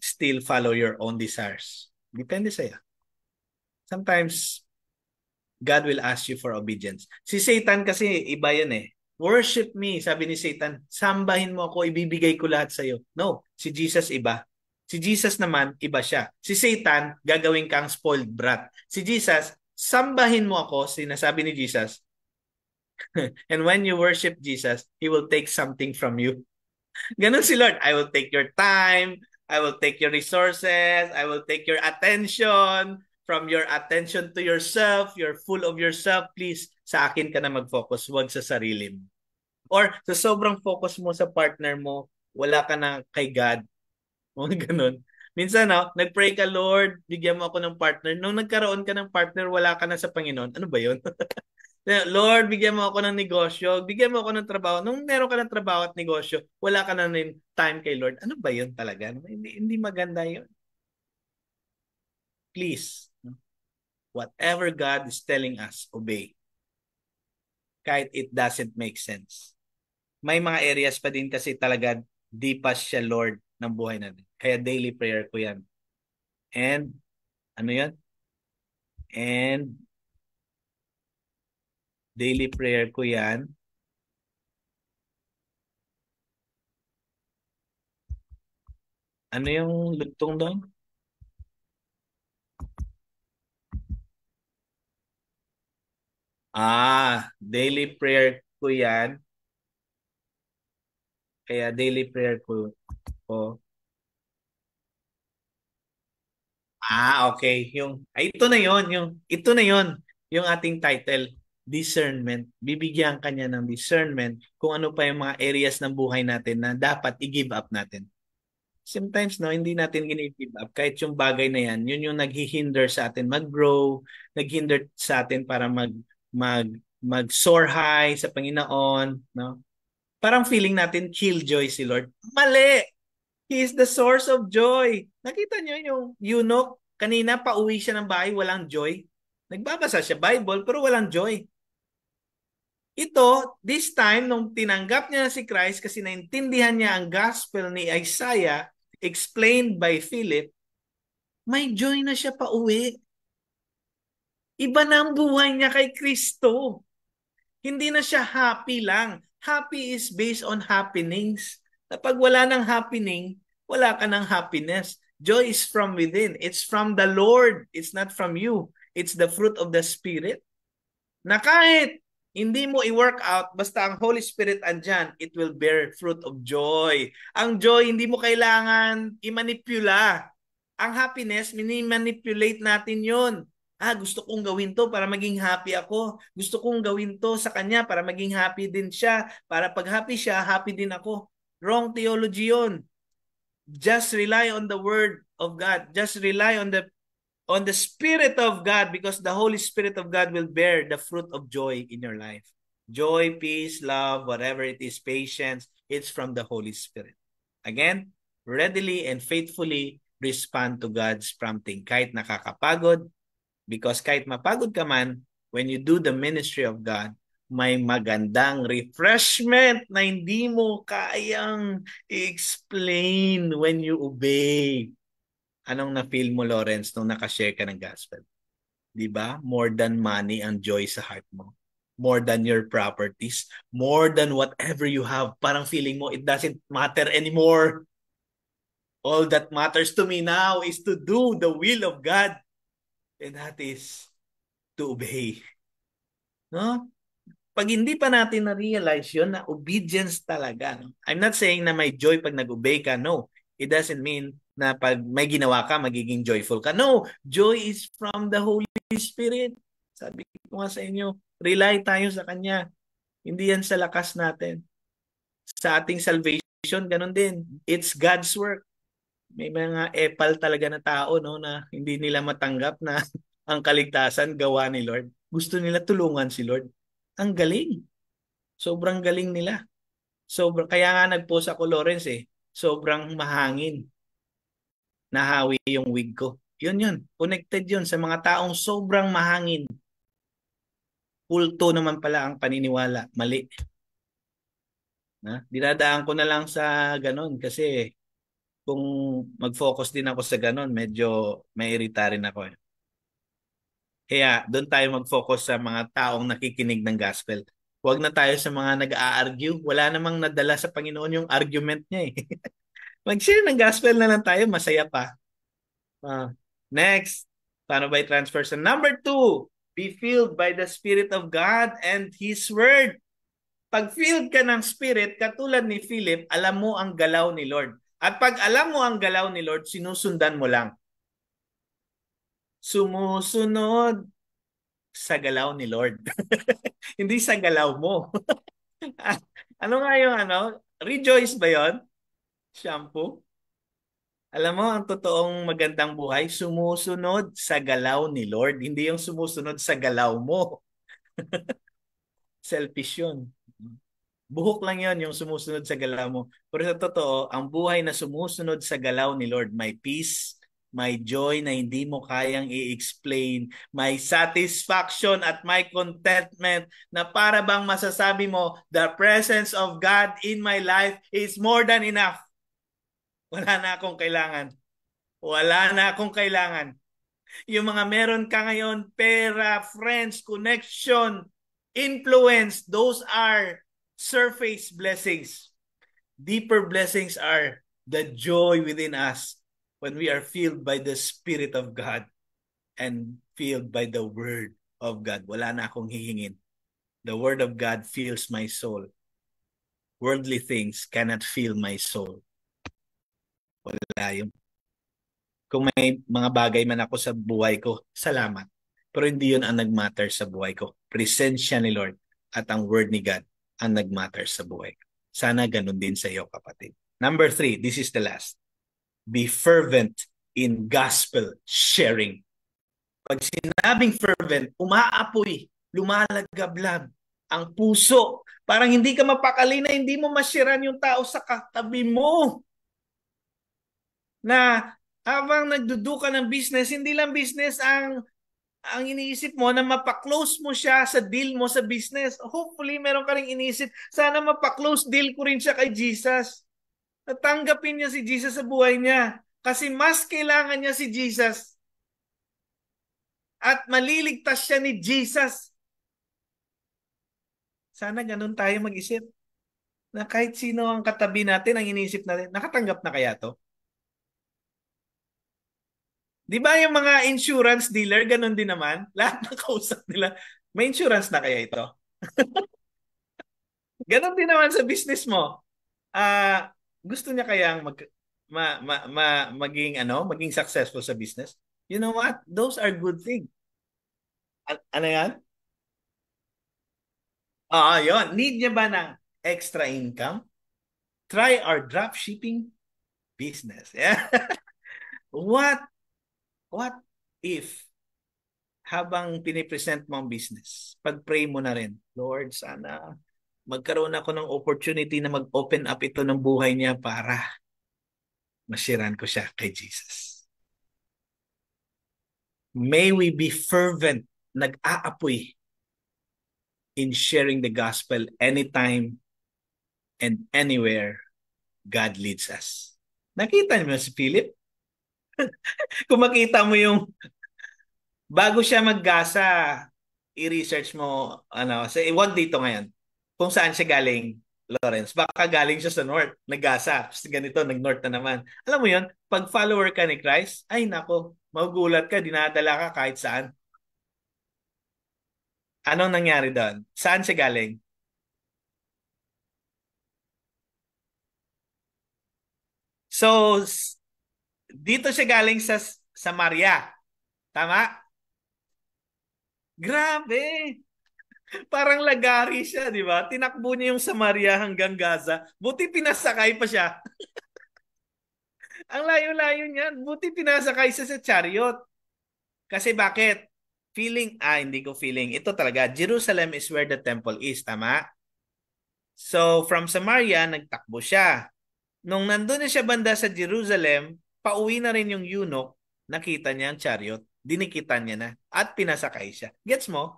still follow your own desires. Depende sa iyo. Sometimes God will ask you for obedience. Si Satan kasi iba yun eh. Worship me, sabi ni Satan. Sambahin mo ako, ibibigay ko lahat sa iyo. No, si Jesus iba. Si Jesus naman, iba siya. Si Satan, gagawin kang spoiled brat. Si Jesus, sambahin mo ako, sinasabi ni Jesus. And when you worship Jesus, He will take something from you. Ganon si Lord. I will take your time. I will take your resources. I will take your attention. From your attention to yourself, you're full of yourself, please, sa akin ka na mag-focus, huwag sa sarili mo. Or sa sobrang focus mo sa partner mo, wala ka na kay God. O ganun. Minsan, no, nag-pray ka, Lord, bigyan mo ako ng partner. Nung nagkaroon ka ng partner, wala ka na sa Panginoon. Ano ba yun? Lord, bigyan mo ako ng negosyo. Bigyan mo ako ng trabaho. Nung meron ka ng trabaho at negosyo, wala ka na ng time kay Lord. Ano ba yun talaga? Hindi maganda yun. Please, whatever God is telling us, obey. Kahit it doesn't make sense. May mga areas pa din kasi talaga di pa siya Lord ng buhay natin. Kaya daily prayer ko yan. And, ano yan? And, daily prayer ko yan. Ano yung lugtong doon? Daily prayer ko yan. Kaya daily prayer ko. Okay. Ito na yon, ito na yon, yung ating title, discernment. Bibigyan kanya ng discernment kung ano pa yung mga areas ng buhay natin na dapat i-give up natin. Sometimes, no, hindi natin gini-give up. Kahit yung bagay na yan, yun yung naghihinder sa atin mag-grow, naghinder sa atin para mag-soar high sa Panginoon, no? Parang feeling natin killjoy si Lord. Mali! He is the source of joy. Nakita niyo yung eunuch, kanina pauwi siya ng bahay, walang joy. Nagbabasa siya Bible, pero walang joy. Ito, this time, nung tinanggap niya na si Christ kasi naintindihan niya ang gospel ni Isaiah, explained by Philip, may joy na siya pauwi. Iba na ang buhay niya kay Kristo. Hindi na siya happy lang. Happy is based on happenings. Kapag wala ng happening, wala ka ng happiness. Joy is from within. It's from the Lord. It's not from you. It's the fruit of the Spirit. Na kahit hindi mo i-work out, basta ang Holy Spirit andyan, it will bear fruit of joy. Ang joy, hindi mo kailangan i-manipula. Ang happiness, mini-manipulate natin yun. Gusto kong gawin to para maging happy ako. Gusto kong gawin to sa kanya para maging happy din siya. Para pag happy siya, happy din ako. Wrong theology yun. Just rely on the Word of God. Just rely on the Spirit of God, because the Holy Spirit of God will bear the fruit of joy in your life. Joy, peace, love, whatever it is, patience, it's from the Holy Spirit. Again, readily and faithfully respond to God's prompting. Kahit nakakapagod, because kahit mapagod ka man, when you do the ministry of God, may magandang refreshment na hindi mo kayang i-explain when you obey. Anong na-feel mo, Lawrence, nung nakashare ka ng gospel? Di ba? More than money ang joy sa heart mo. More than your properties. More than whatever you have. Parang feeling mo, it doesn't matter anymore. All that matters to me now is to do the will of God. And that is to obey. No? Pag hindi pa natin na-realize yun, na obedience talaga. No? I'm not saying na may joy pag nag-obey ka. No. It doesn't mean na pag may ginawa ka, magiging joyful ka. No. Joy is from the Holy Spirit. Sabi ko nga sa inyo, rely tayo sa Kanya. Hindi yan sa lakas natin. Sa ating salvation, ganun din. It's God's work. May mga epal talaga na tao, no, na hindi nila matanggap na ang kaligtasan gawa ni Lord. Gusto nila tulungan si Lord. Ang galing. Sobrang galing nila. Kaya nga nag-post ako, Lawrence, sobrang mahangin. Nahawi yung wig ko. Yun. Connected yun sa mga taong sobrang mahangin. kulto naman pala ang paniniwala. Mali. Dinadaan ko na lang sa ganun kasi kung mag-focus din ako sa ganun, medyo mairita rin ako eh. Kaya doon tayo mag-focus sa mga taong nakikinig ng gospel. Huwag na tayo sa mga nag-a-argue. Wala namang nadala sa Panginoon yung argument niya eh. Mag-share ng gospel na lang tayo, masaya pa. Next, paano ba i-transfer sa number 2? Be filled by the Spirit of God and His Word. Pag filled ka ng Spirit, katulad ni Philip, alam mo ang galaw ni Lord. At pag alam mo ang galaw ni Lord, sinusundan mo lang. Sumusunod sa galaw ni Lord. Hindi sa galaw mo. Ano nga yung Rejoice ba yon? Shampoo? Alam mo, ang totoong magandang buhay, sumusunod sa galaw ni Lord. Hindi yung sumusunod sa galaw mo. Selfish yun. Buhok lang yon yung sumusunod sa galaw mo. Pero sa totoo, ang buhay na sumusunod sa galaw ni Lord, may peace, may joy na hindi mo kayang i-explain, may satisfaction at may contentment na para bang masasabi mo, the presence of God in my life is more than enough. Wala na akong kailangan. Wala na akong kailangan. Yung mga meron ka ngayon, pera, friends, connection, influence, those are surface blessings. Deeper blessings are the joy within us when we are filled by the Spirit of God and filled by the Word of God. Wala na akong hihingin. The Word of God fills my soul. Worldly things cannot fill my soul. Wala yun. Kung may mga bagay man ako sa buhay ko, salamat. Pero hindi yun ang nagmatter sa buhay ko. Presensya ni Lord at ang Word ni God ang nagmatter sa buhay ko. Sana ganun din sa iyo, kapatid. Number 3, this is the last. Be fervent in gospel sharing. Pag sinabing fervent, umaapoy, lumalagablab ang puso. Parang hindi ka mapakali na hindi mo masyaran yung tao sa katabi mo. Na habang nagdudu ka ng business, hindi lang business ang iniisip mo na mapaklose mo siya sa deal mo sa business. Hopefully, meron ka rin iniisip, sana mapaklose deal ko rin siya kay Jesus. Natanggapin niya si Jesus sa buhay niya. Kasi mas kailangan niya si Jesus. At maliligtas siya ni Jesus. Sana ganun tayo mag-isip. Na kahit sino ang katabi natin, ang iniisip natin, nakatanggap na kaya to? Di ba yung mga insurance dealer, ganun din naman? Lahat ng kausap nila, may insurance na kaya ito? Ganun din naman sa business mo. Gusto niya kayang maging successful sa business? You know what? Those are good things. Ano yan? Yun. Need niya ba ng extra income? Try our dropshipping business. Yeah. What if habang pinipresent mo ang business, pag-pray mo na rin, Lord, sana magkaroon ako ng opportunity na mag-open up ito ng buhay niya para masiran ko siya kay Jesus. May we be fervent, nag-aapoy in sharing the gospel anytime and anywhere God leads us. Nakita niyo si Philip? Kung makita mo yung bago siya maggasa, i-research mo wag dito ngayon. Kung saan siya galing, Lawrence. Baka galing siya sa north, naggasa. Ganito, nag-north na naman. Alam mo yun, pag follower ka ni Christ, ay nako, magugulat ka, dinadala ka kahit saan. Anong nangyari doon? Saan siya galing? So, dito siya galing sa Samaria. Tama? Grabe! Parang lagari siya, di ba? Tinakbo niya yung Samaria hanggang Gaza. Buti pinasakay pa siya. Ang layo-layo niyan. Buti pinasakay siya sa chariot. Kasi bakit? Hindi ko feeling. Ito talaga, Jerusalem is where the temple is. Tama? So, from Samaria, nagtakbo siya. Nung nandun na siya banda sa Jerusalem, pauwi na rin yung eunuch, nakita niya ang chariot, dinikitan niya na, at pinasakay siya. Gets mo?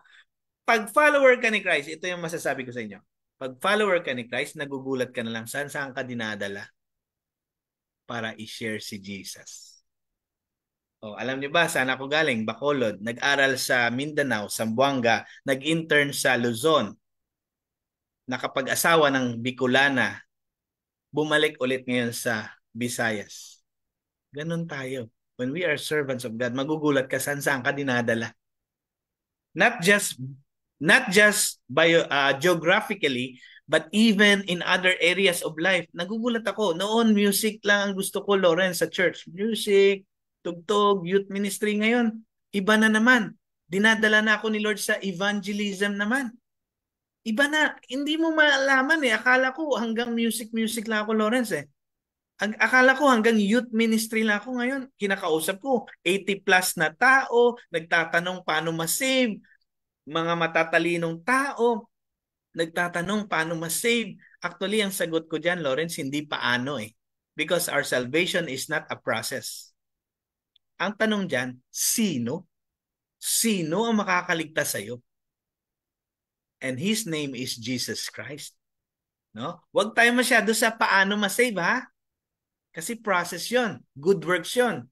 Pag follower ka ni Christ, ito yung masasabi ko sa inyo. Pag follower ka ni Christ, nagugulat ka na lang saan ka dinadala para i-share si Jesus. Oh, alam niyo ba, saan ako galing? Bacolod. Nag-aral sa Mindanao, Zamboanga. Nag-intern sa Luzon. Nakapag-asawa ng Bicolana. Bumalik ulit ngayon sa Visayas. Ganon tayo. When we are servants of God, magugulat ka saan ka dinadala. Not just geographically, but even in other areas of life. Nagugulat ako. Noon, music lang ang gusto ko, Lawrence, sa church. Music, tugtog, youth ministry. Ngayon, iba na naman. Dinadala na ako ni Lord sa evangelism naman. Iba na. Hindi mo malaman eh. Akala ko hanggang music lang ako, Lawrence eh. Akala ko hanggang youth ministry lang ako ngayon. Kinakausap ko, 80 plus na tao, nagtatanong paano ma-save. Mga matatalinong tao, nagtatanong paano ma-save. Actually, ang sagot ko dyan, Lawrence, hindi paano eh. Because our salvation is not a process. Ang tanong dyan, sino? Sino ang makakaligtas sa'yo? And His name is Jesus Christ. No? Huwag tayo masyado sa paano ma-save ha? Kasi process yon, good works yon.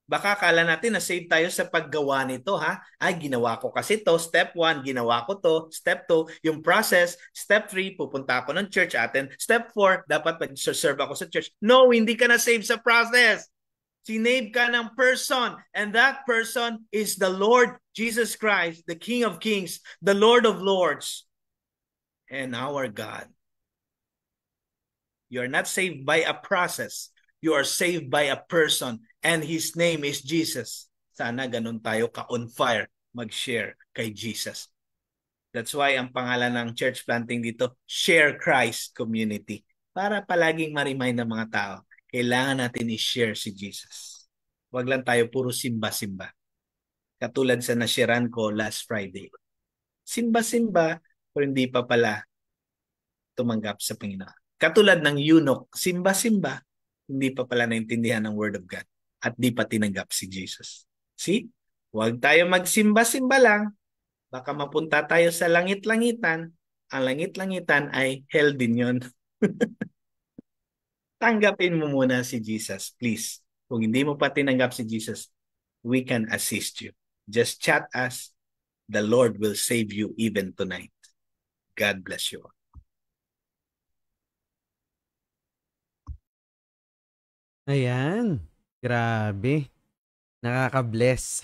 Baka akala natin na save tayo sa paggawa nito ha. Ay, ginawa ko kasi to. Step 1, ginawa ko to. Step 2, yung process. Step 3, pupunta ako ng church atin. Step 4, dapat mag-serve ako sa church. No, hindi ka na save sa process. Sinave ka ng person. And that person is the Lord Jesus Christ, the King of Kings, the Lord of Lords, and our God. You are not saved by a process. You are saved by a person, and His name is Jesus. Sana ganun tayo ka-on fire mag-share kay Jesus. That's why ang pangalan ng church planting dito, Share Christ Community. Para palaging ma-remind ng mga tao, kailangan natin i-share si Jesus. Huwag lang tayo puro simba-simba. Katulad sa nasharean ko last Friday. Simba-simba, pero hindi pa pala tumanggap sa Panginoon. Katulad ng eunuch, simba-simba, hindi pa pala naintindihan ng Word of God at di pa tinanggap si Jesus. See? Huwag tayo magsimba-simba lang. Baka mapunta tayo sa langit-langitan. Ang langit-langitan ay hell din yun. Tanggapin mo muna si Jesus, please. Kung hindi mo pa tinanggap si Jesus, we can assist you. Just chat us. The Lord will save you even tonight. God bless you all. Ayan. Grabe. Nakaka-bless.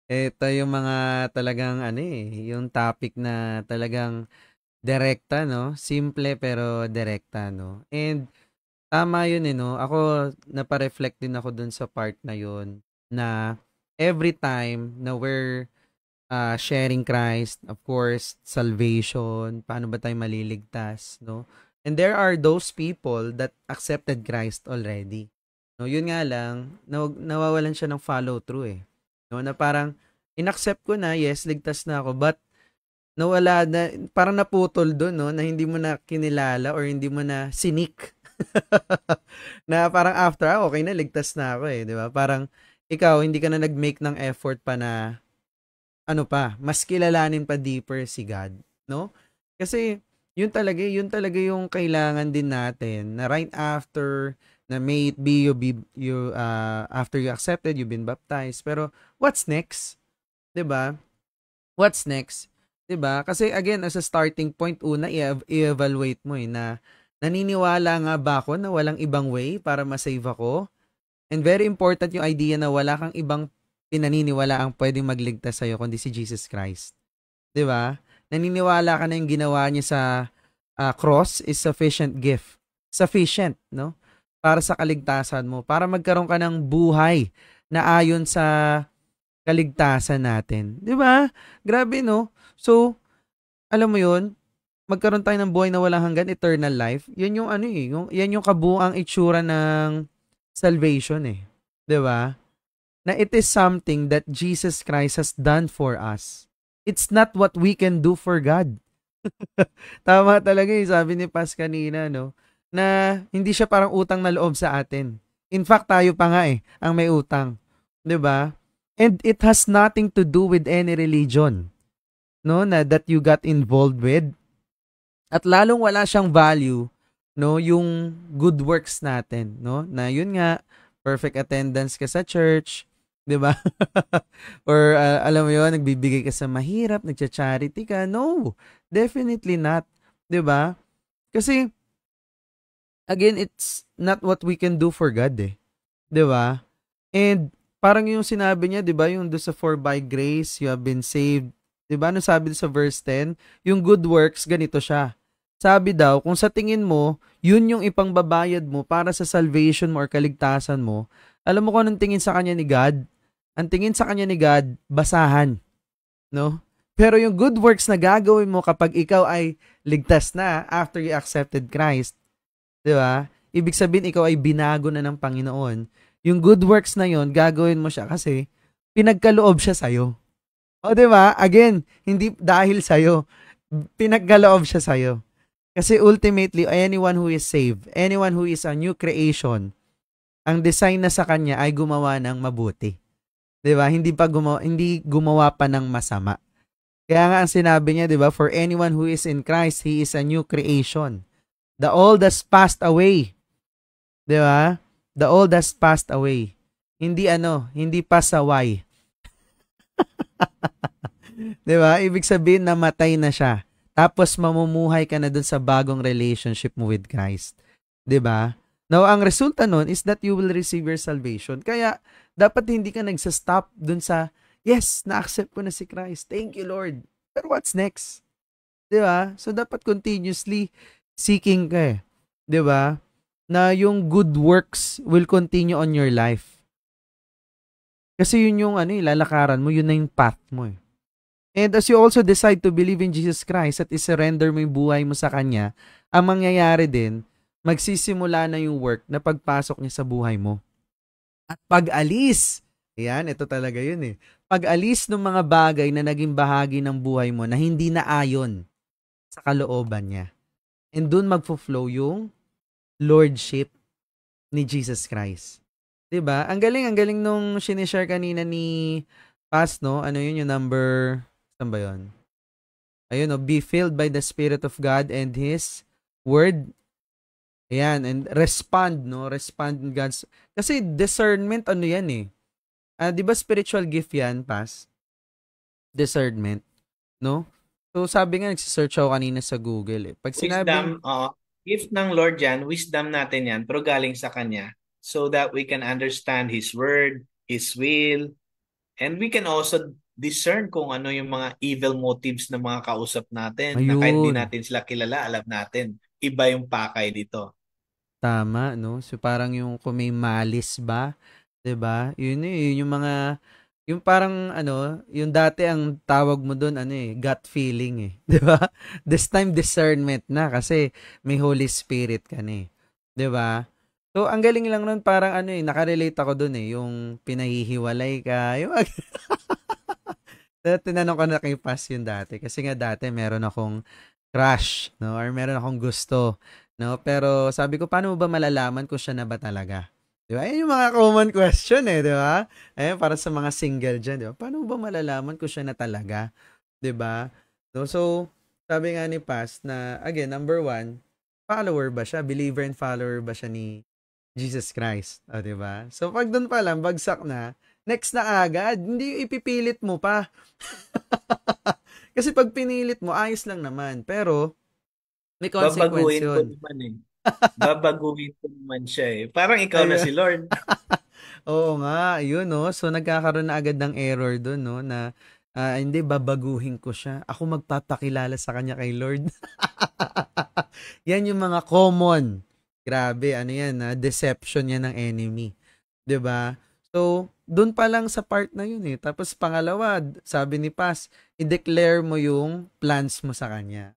Ito yung mga talagang yung topic na talagang direkta, no? Simple pero direkta, no? And tama yun, no? Ako, napareflect din ako dun sa part na yun na every time na we're sharing Christ, of course, salvation, paano ba tayo maliligtas, no? And there are those people that accepted Christ already. No, yun nga lang, nawawalan siya ng follow through eh. No, na parang inaccept ko na, yes, ligtas na ako, but nawala na, parang naputol doon, no, na hindi mo na kinilala or hindi mo na sinik. Na parang after, okay na, ligtas na ako eh, di ba? Parang ikaw, hindi ka na nag-make ng effort pa na mas kilalanin pa deeper si God, no? Kasi yun talaga yung kailangan din natin na right after na may it be you after you accepted, you've been baptized, pero what's next? 'Di ba? What's next? 'Di ba? Kasi again, as a starting point, una i-evaluate mo na naniniwala nga ba ako na walang ibang way para ma-save ako? And very important yung idea na wala kang ibang pinaniniwala ang pwedeng magligtas sa'yo kundi si Jesus Christ. 'Di ba? Naniniwala ka na yung ginawa niya sa cross is sufficient gift. Sufficient, no? Para sa kaligtasan mo. Para magkaroon ka ng buhay na ayon sa kaligtasan natin. 'Di ba? Grabe, no? So, alam mo yun, magkaroon tayo ng buhay na walang hanggan, eternal life. Yan yung yan yung kabuuang itsura ng salvation eh. 'Di ba? Na it is something that Jesus Christ has done for us. It's not what we can do for God. Tama talaga yung sabi ni Paz kanina, no? Na hindi siya parang utang na loob sa atin. In fact, tayo pa nga ang may utang. 'Di ba? And it has nothing to do with any religion. no, na that you got involved with. At lalong wala siyang value, no, yung good works natin, no? Na yun nga, perfect attendance ka sa church, 'di ba? Or alam mo yun, nagbibigay ka sa mahirap, nagcha-charity ka. No, definitely not, 'di ba? Kasi again, it's not what we can do for God, eh. 'Di ba? And parang yung sinabi niya, 'di ba, yung do sa for by grace you have been saved. 'Di ba? Ano sabi sa verse 10? Yung good works ganito siya. Sabi daw, kung sa tingin mo, yun yung ipangbabayad mo para sa salvation mo or kaligtasan mo, alam mo kung anong tingin sa kanya ni God? Ang tingin sa kanya ni God, basahan, no? Pero yung good works na gagawin mo kapag ikaw ay ligtas na after you accepted Christ, 'di ba? Ibig sabihin ikaw ay binago na ng Panginoon. Yung good works na yon, gagawin mo siya kasi pinagkaloob siya sa iyo. O 'di ba? Again, hindi dahil sa iyo. Pinagkaloob siya sa iyo. Kasi ultimately, anyone who is saved, anyone who is a new creation, ang design na sa kanya ay gumawa ng mabuti. 'Di ba? Hindi gumawa pa ng masama. Kaya nga ang sinabi niya, 'di ba? For anyone who is in Christ, he is a new creation. The old has passed away. 'Di ba? The old has passed away. Hindi pasaway. 'Di ba? Ibig sabihin namatay na siya. Tapos mamumuhay ka na dun sa bagong relationship mo with Christ. 'Di ba? Now, ang resulta nun is that you will receive your salvation. Kaya, dapat hindi ka nagsa-stop dun sa, yes, na-accept ko na si Christ. Thank you, Lord. Pero what's next? 'Di ba? So, dapat continuously seeking ka eh. 'Di ba? Na yung good works will continue on your life. Kasi yun yung lalakaran mo, yun na yung path mo eh. And as you also decide to believe in Jesus Christ at isurrender mo yung buhay mo sa Kanya, ang mangyayari din, magsisimula na yung work na pagpasok niya sa buhay mo. At pag-alis, ito talaga yun eh. Pag-alis ng mga bagay na naging bahagi ng buhay mo na hindi na ayon sa kalooban niya. And dun magfo-flow yung Lordship ni Jesus Christ. 'Di ba? Ang galing nung sinishare kanina ni Paz, no? Ano yun yung number, saan ba yun? Ayun, no? Be filled by the Spirit of God and His Word. Ayan, and respond, no? Respond in God's... Kasi discernment, yan eh. 'Di ba spiritual gift yan, Paz? Discernment, no? So, sabi nga, nagsisearch ako kanina sa Google eh. Pag Wisdom, gift ng Lord yan, wisdom natin yan, pero galing sa Kanya. So that we can understand His Word, His will, and we can also discern kung ano yung mga evil motives ng mga kausap natin. Na kahit di natin sila kilala, alam natin. Iba yung pakay dito. Tama, no? So parang yung kung may malis ba, 'di ba? Yun yung mga yung parang yung dati ang tawag mo doon gut feeling eh, 'di ba? This time discernment na kasi may Holy Spirit ka na eh, 'di ba? So ang galing lang nun parang nakarelate ako doon eh, yung pinahihiwalay ka, yung tinanong ko na kay Paz yun dati kasi nga dati meron akong crush, no? Or meron akong gusto, no? Pero sabi ko, paano mo ba malalaman kung siya na ba talaga? Di ba? Ayun yung mga common question eh, di ba? Ayun, para sa mga single dyan, di ba? Paano mo ba malalaman kung siya na talaga? Di ba? So, sabi nga ni Paz na, again, number 1, follower ba siya? Believer and follower ba siya ni Jesus Christ? O, di ba? So, pag doon pa lang, bagsak na, next na agad, hindi ipipilit mo pa. Kasi pag pinilit mo, ayos lang naman. Pero, may consequence yun. Babaguhin ko naman siya eh. Parang ikaw na si Lord. Oo nga, yun no. So, nagkakaroon na agad ng error doon, no, na hindi, babaguhin ko siya. Ako magpapakilala sa kanya kay Lord. Yan yung mga common. Grabe, yan, deception yan ng enemy. 'Di ba? So, doon pa lang sa part na yun eh. Tapos pangalawa, sabi ni Paz, i-declare mo yung plans mo sa kanya.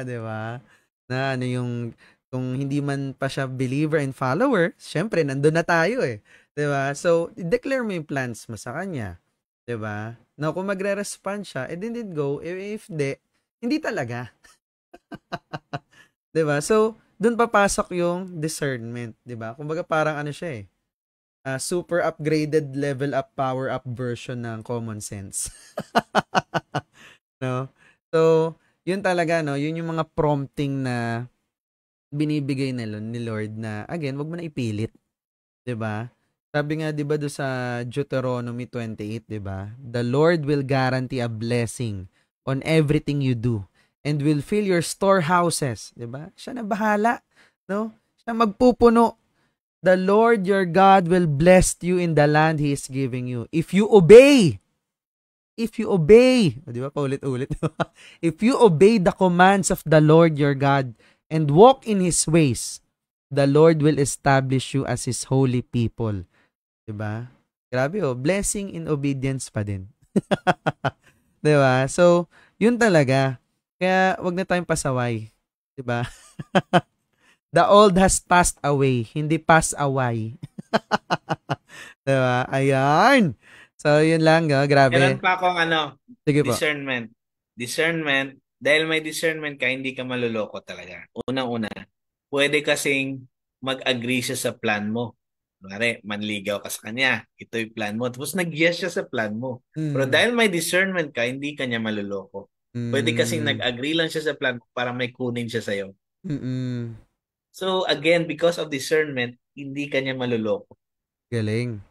'Di ba? Na yung kung hindi man pa siya believer and follower, syempre nandun na tayo eh. 'Di ba? So, i-declare mo yung plans mo sa kanya. 'Di ba? Now, kung magre-respond siya, then go. If hindi talaga. 'Di ba? So, doon papasok yung discernment, 'di ba? Kumbaga parang siya eh. Super upgraded, level up, power up version ng common sense. no? So, yun talaga, no? Yun yung mga prompting na binibigay ni Lord na, again, wag mo na ipilit. 'Di ba? Sabi nga 'di ba do sa Deuteronomy 28, 'di ba? The Lord will guarantee a blessing on everything you do and will fill your storehouses, 'di ba? Siya na bahala, no? Siya magpupuno. The Lord your God will bless you in the land he is giving you. If you obey, 'di ba? Paulit-ulit. If you obey the commands of the Lord your God and walk in his ways, the Lord will establish you as his holy people. 'Di ba? Grabe oh, blessing in obedience pa din. 'Di ba? So, yun talaga. Kaya wag na tayong pasaway, 'di ba? The old has passed away, hindi pass away. 'Di ba? Ayan. So, yun lang, Meron grabe. pa akong Sige po. discernment. Discernment, dahil may discernment ka, hindi ka maluloko talaga. Unang-una, pwede kasing mag-agree siya sa plan mo. Kunwari, manligaw ka sa kanya. Ito yung plan mo. Tapos nag-yes siya sa plan mo. Pero Mm. dahil may discernment ka, hindi ka niya maluloko. Pwede kasing Mm. nag-agree lang siya sa plan mo para may kunin siya sa'yo. Mm. So again, because of discernment, hindi ka niya maluloko. Galing.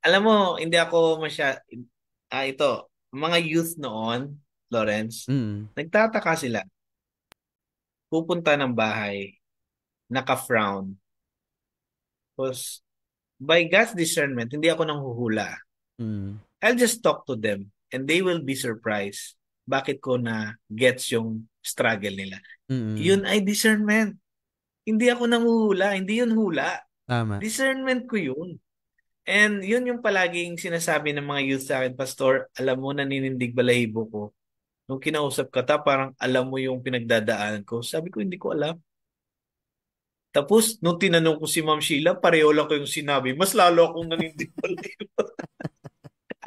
Alam mo, hindi ako ito, mga youth noon, Lawrence, Mm. nagtataka sila. Pupunta ng bahay, naka-frown. Tapos, by God's discernment, hindi ako nanghuhula. Mm. I'll just talk to them and they will be surprised. Bakit ko na gets yung struggle nila? Mm. Yun ay discernment. Hindi ako nanghuhula. Hindi yun hula. Tama. Discernment ko yun. And yun yung palaging sinasabi ng mga youth sa akin, Pastor, alam mo, naninindig balahibo ko. Nung kinausap ka parang alam mo yung pinagdadaanan ko. Sabi ko, hindi ko alam. Tapos, nung tinanong ko si Ma'am Sheila, pareho lang ko yung sinabi. Mas lalo akong nanindig balahibo.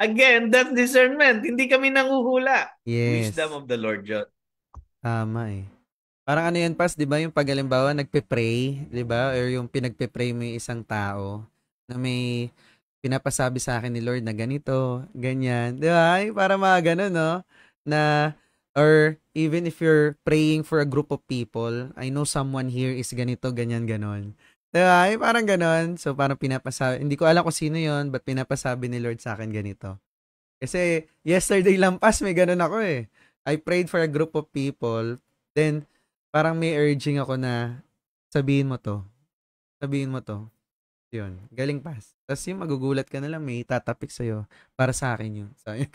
Again, that's discernment. Hindi kami nanguhula. Wisdom Yes. of the Lord yun. Tama eh. Parang ano yan, Pas, di ba yung pag halimbawa nagpe-pray, di ba? Or yung pinagpe-pray mo yung isang tao na may pinapasabi sa akin ni Lord na ganito, ganyan. Di ba? Ay, para mga ganun, no? Na, or even if you're praying for a group of people, I know someone here is ganito, ganyan, ganon. Di ba? Ay, parang ganon. So, parang pinapasabi, hindi ko alam kung sino yon but pinapasabi ni Lord sa akin ganito. Kasi, yesterday lang, Pas, may ganon ako eh. I prayed for a group of people, then, parang may urging ako na sabihin mo to. Sabihin mo to. Yun. Galing Pas. Tapos yung magugulat ka na lang, may tatapik sa'yo. Para sa akin yun. So, yun.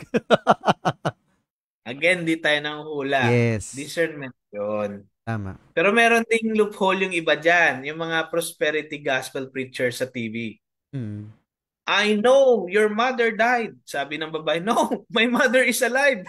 Again, di tayo nanguhula. Yes. Discernment yun. Tama. Pero meron ding loophole yung iba dyan. Yung mga prosperity gospel preacher sa TV. Mm. I know your mother died. Sabi ng babae, no, my mother is alive.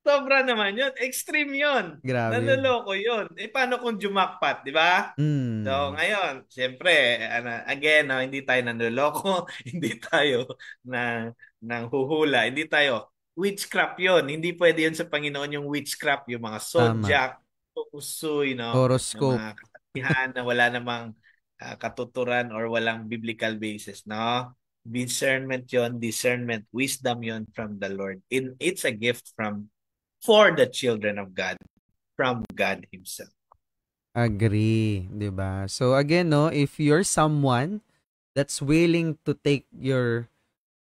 Sobra naman yun. Extreme yun. Grabe yun. Nanloloko yun. Eh, paano kung jumakpat, di ba? So, Mm. ngayon, siyempre, again, no, hindi tayo nanloloko, hindi tayo nang huhula, hindi tayo, witchcraft yun. Hindi pwede yun sa Panginoon yung witchcraft, yung mga Tama. zodiac, usoy, no? Yung Horoscope. mga kasabihan na wala namang katuturan or walang biblical basis, no? Discernment yon, discernment, wisdom yon from the Lord. It's a gift for the children of God from God Himself. Agree. 'Di ba? So, again, no, if you're someone that's willing to take your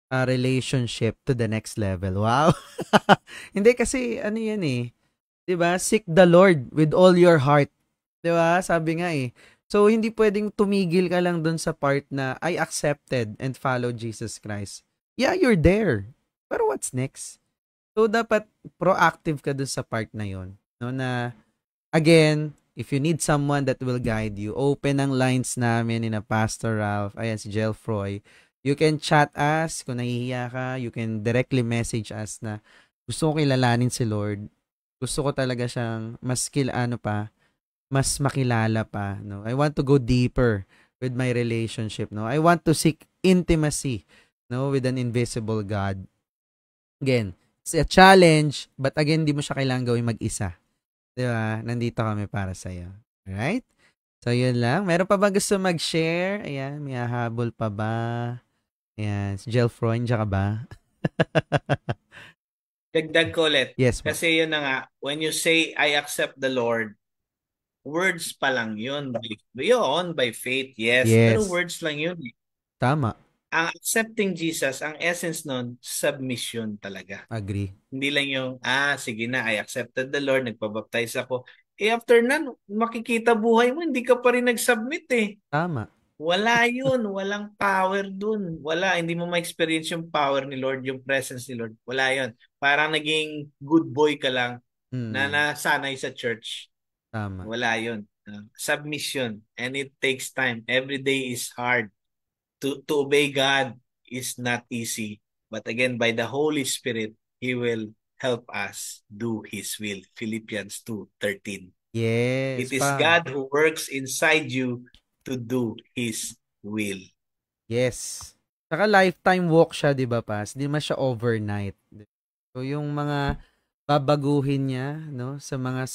relationship to the next level. Wow. Hindi kasi ano 'yan eh. 'Di ba? Seek the Lord with all your heart. 'Di ba? Sabi nga eh. So hindi pwedeng tumigil ka lang dun sa part na I accepted and followed Jesus Christ. Yeah, you're there. Pero what's next? So dapat proactive ka dun sa part na 'yon, no, na again, if you need someone that will guide you, open ang lines namin ni na Pastor Ralph, ayan si Jelfroy. You can chat us kung nahihiya ka, you can directly message us na gusto ko kilalanin si Lord. Gusto ko talaga siyang mas makilala pa, no. I want to go deeper with my relationship, no. I want to seek intimacy, no, with an invisible God. Again, it's a challenge, but again, di mo siya kailangan gawin mag-isa. Di ba? Nandito kami para sa'yo. Alright? So, yun lang. Meron pa ba gusto mag-share? Ayan, may hahabol pa ba? Ayan, si Jelfroy, ka ba? Dagdag ko ulit. Yes po. Kasi yun na nga, when you say, I accept the Lord, words pa lang yun. Yun, by faith, yes. Pero Yes. words lang yun. Tama. Ang accepting Jesus, ang essence nun, submission talaga. Agree. Hindi lang yung, sige na, I accepted the Lord, nagpabaptize ako. After nun, makikita buhay mo, hindi ka pa rin nag-submit eh. Tama. Wala yun. Walang power dun. Wala. Hindi mo ma-experience yung power ni Lord, yung presence ni Lord. Wala yun. Parang naging good boy ka lang na Mm. nasanay sa church. Tama. Wala yun. Submission. And it takes time. Every day is hard. To obey God is not easy. But again, by the Holy Spirit, He will help us do His will. Philippians 2:13. Yes. It is God who works inside you to do His will. Yes. Saka lifetime walk siya, 'di ba, Pas? Hindi naman siya overnight. So yung mga babaguhin niya, no, sa mga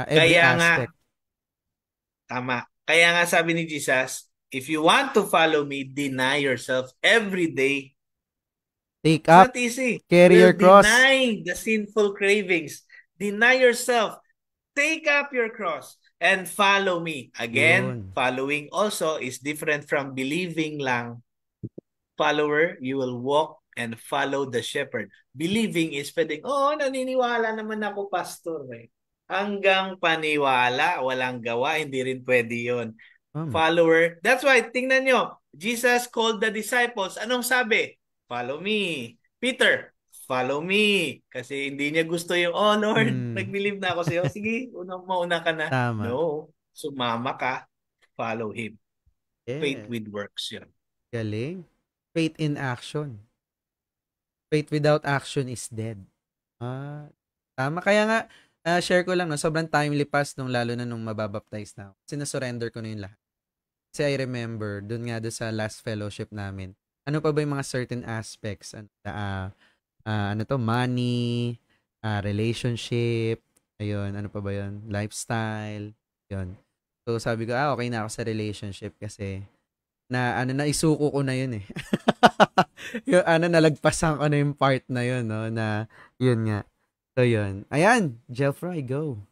every Kaya nga, aspect. tama. Kaya nga sabi ni Jesus, if you want to follow me, deny yourself every day. Take It's up, not easy. carry your Will cross. deny the sinful cravings. Deny yourself. Take up your cross and follow me. Again, Yun. following also is different from believing lang. Follower, you will walk and follow the shepherd. Believing is pwedeng, naniniwala naman ako, pastor. Eh. Hanggang paniwala, walang gawa, hindi rin pwede yun. Tama. Follower, that's why, tingnan nyo, Jesus called the disciples. Anong sabi? Follow me. Peter, follow me. Kasi hindi niya gusto yung, Lord, nag-believe na ako sa'yo. Sige, mauna ka na. Tama. No, sumama ka, follow Him. Faith Yeah. with works yun. Galing. Faith in action. Faith without action is dead. Tama. Kaya nga, share ko lang, no, sobrang timely pass lalo na nung mababaptize na ako. Sinasurrender ko na yung lahat. Kasi I remember, dun sa last fellowship namin, ano pa ba yung mga certain aspects? Money, relationship, ayun, ano pa ba yun? Lifestyle, yun. So, sabi ko, okay na ako sa relationship kasi naisuko ko na yun eh. yung nalagpasan ko na yung part na yun, no, na yun nga. So, yun. Ayan, Jeffrey, go.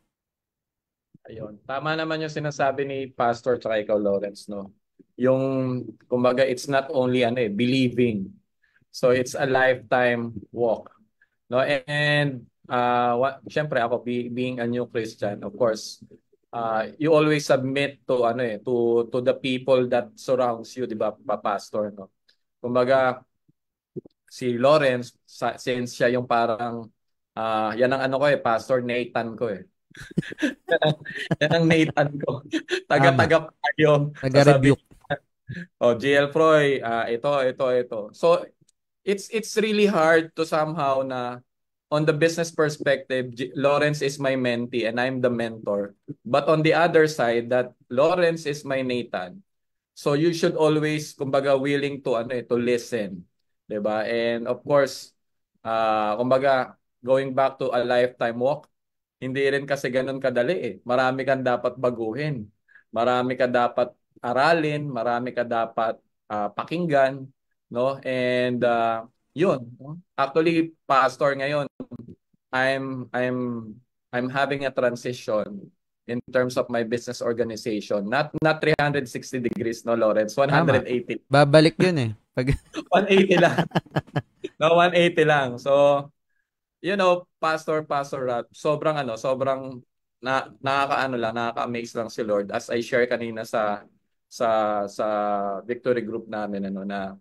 Ayun. Tama naman yung sinasabi ni Pastor tsaka ikaw, Lawrence, no? Yung, kumbaga, it's not only believing. So, it's a lifetime walk. No? And, syempre, ako, being a new Christian, of course, you always submit to to the people that surrounds you, di ba, Pastor, no? Kumbaga, si Lawrence, since siya yung parang yan ang Pastor Nathan ko eh. Yan ang Nathan ko. Taga-taga tayo. Taga-rebuke. GL Froy, ito. So, it's really hard to somehow na on the business perspective, Lawrence is my mentee and I'm the mentor. But on the other side, that Lawrence is my Nathan. So you should always, kumbaga, willing to listen. Diba? And of course, kumbaga, going back to a lifetime walk, hindi rin kasi ganun kadali eh. Marami kang dapat baguhin. Marami ka dapat aralin, marami ka dapat pakinggan, no? And yun. Actually, pastor ngayon, I'm having a transition in terms of my business organization. Not 360 degrees, no, Lawrence? 180. Babalik yun eh. 180 lang. No, 180 lang. So, Pastor Rat, sobrang nakaka-amaze lang si Lord as I share kanina sa Victory Group namin na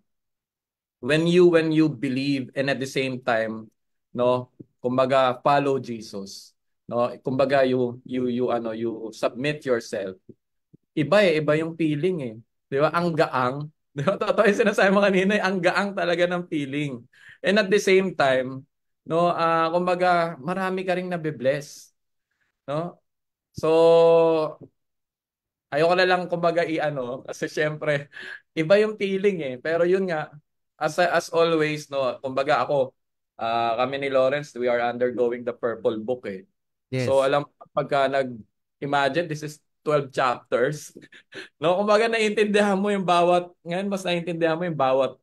when you believe and at the same time, no, kumbaga follow Jesus, no, kumbaga you submit yourself. Iba yung feeling eh. 'Di ba? Ang gaang. 'Di ba? Totoo yung sinasabi mo kanina, ang gaang talaga ng feeling. And at the same time, no, kumbaga marami ka ring nabe-bless, no? So ayoko na lang kumbaga kasi syempre iba yung feeling eh. Pero yun nga, as always, no, kumbaga ako, kami ni Lawrence, we are undergoing the Purple Book eh. Yes. So alam, pagka imagine this is 12 chapters. No, kumbaga naiintindihan mo yung ngayon mas naiintindihan mo yung bawat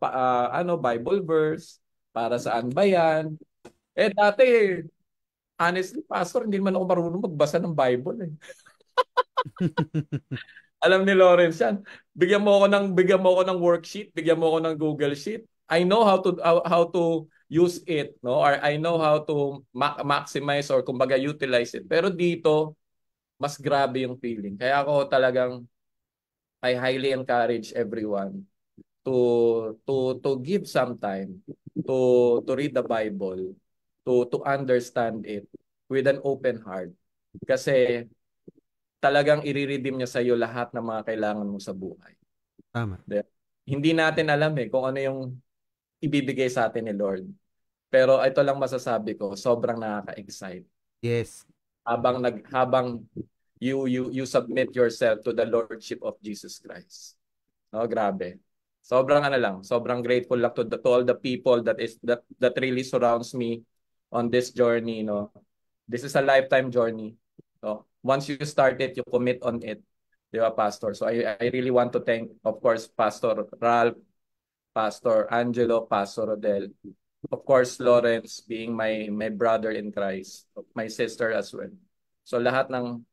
Bible verse, para saan ba yan. Dati, honestly, pastor, hindi man ako marunong magbasa ng Bible eh. Alam ni Lawrence yan. Bigyan mo ako ng worksheet, bigyan mo ako ng Google Sheet. I know how to use it, no? Or I know how to maximize or kumbaga utilize it. Pero dito, mas grabe yung feeling. Kaya ako talagang I highly encourage everyone to give some time to read the Bible, to understand it with an open heart. Kasi talagang i-redeem niya sa iyo lahat ng mga kailangan mo sa buhay. Tama. Hindi natin alam kung ano yung ibibigay sa atin ni Lord. Pero ito lang masasabi ko, sobrang nakaka-excite. Yes. Habang you submit yourself to the lordship of Jesus Christ. No, grabe. Sobrang grateful lang to all the people that really surrounds me on this journey, no. This is a lifetime journey. No. Once you start it, you commit on it. Di ba, Pastor? So I really want to thank, of course, Pastor Ralph, Pastor Angelo, Pastor Rodel, of course, Lawrence being my brother in Christ, my sister as well. So lahat ng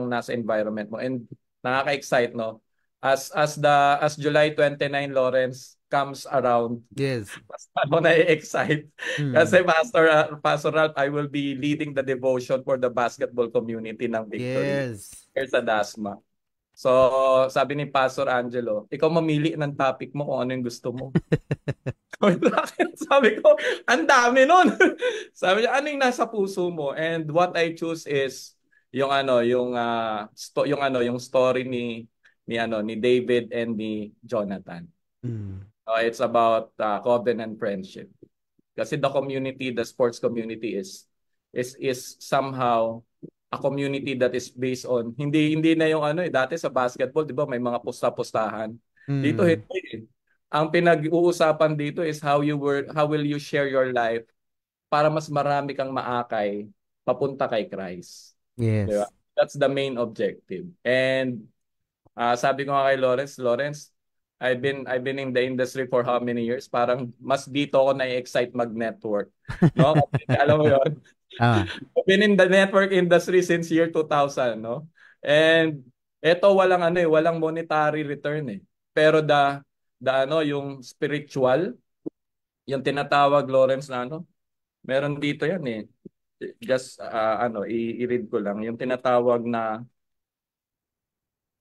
nasa environment mo, and nakaka-excite, no? As July 29, Lawrence comes around, Yes. mas ako na-excite. Kasi Pastor Ralph, I will be leading the devotion for the basketball community ng Victory Yes. here sa Dasma. So, sabi ni Pastor Angelo, ikaw mamili ng topic mo kung ano yung gusto mo. Sabi ko, ang dami nun. Sabi niya, ano yung nasa puso mo? And what I choose is yung yung story ni David and ni Jonathan. It's about covenant friendship. Kasi the sports community is somehow a community that is based on hindi na yung dati sa basketball, 'di ba, may mga pusta-pustahan. Dito hindi. Ang pinag-uusapan dito is how will you share your life para mas marami kang maakay papunta kay Christ. Yes. Diba? That's the main objective. And sabi ko nga kay Lawrence, I've been in the industry for how many years? Parang mas dito ako na-excite mag-network. No? Alam mo 'yon? I've been in the network industry since year 2000, no? And eto walang monetary return eh. Pero yung spiritual, yung tinatawag, Lawrence, na meron dito yan eh. Just i-read ko lang yung tinatawag na,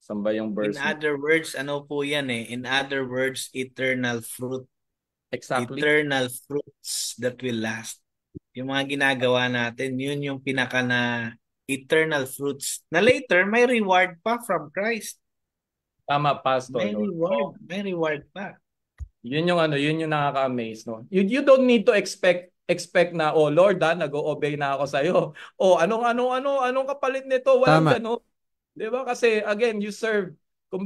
saan ba yung verse? In other words, ano po yan eh? In other words, eternal fruit. Exactly. Eternal fruits that will last. Yung mga ginagawa natin, yun yung pinaka na eternal fruits. Na later, may reward pa from Christ. Tama, Pastor. May reward pa. Yun yung nakaka-amaze, no? You don't need to expect na, oh Lord, nag-o-obey na ako sa iyo. Oh, anong kapalit nito? Walang gano. 'Di ba? Kasi again, you serve the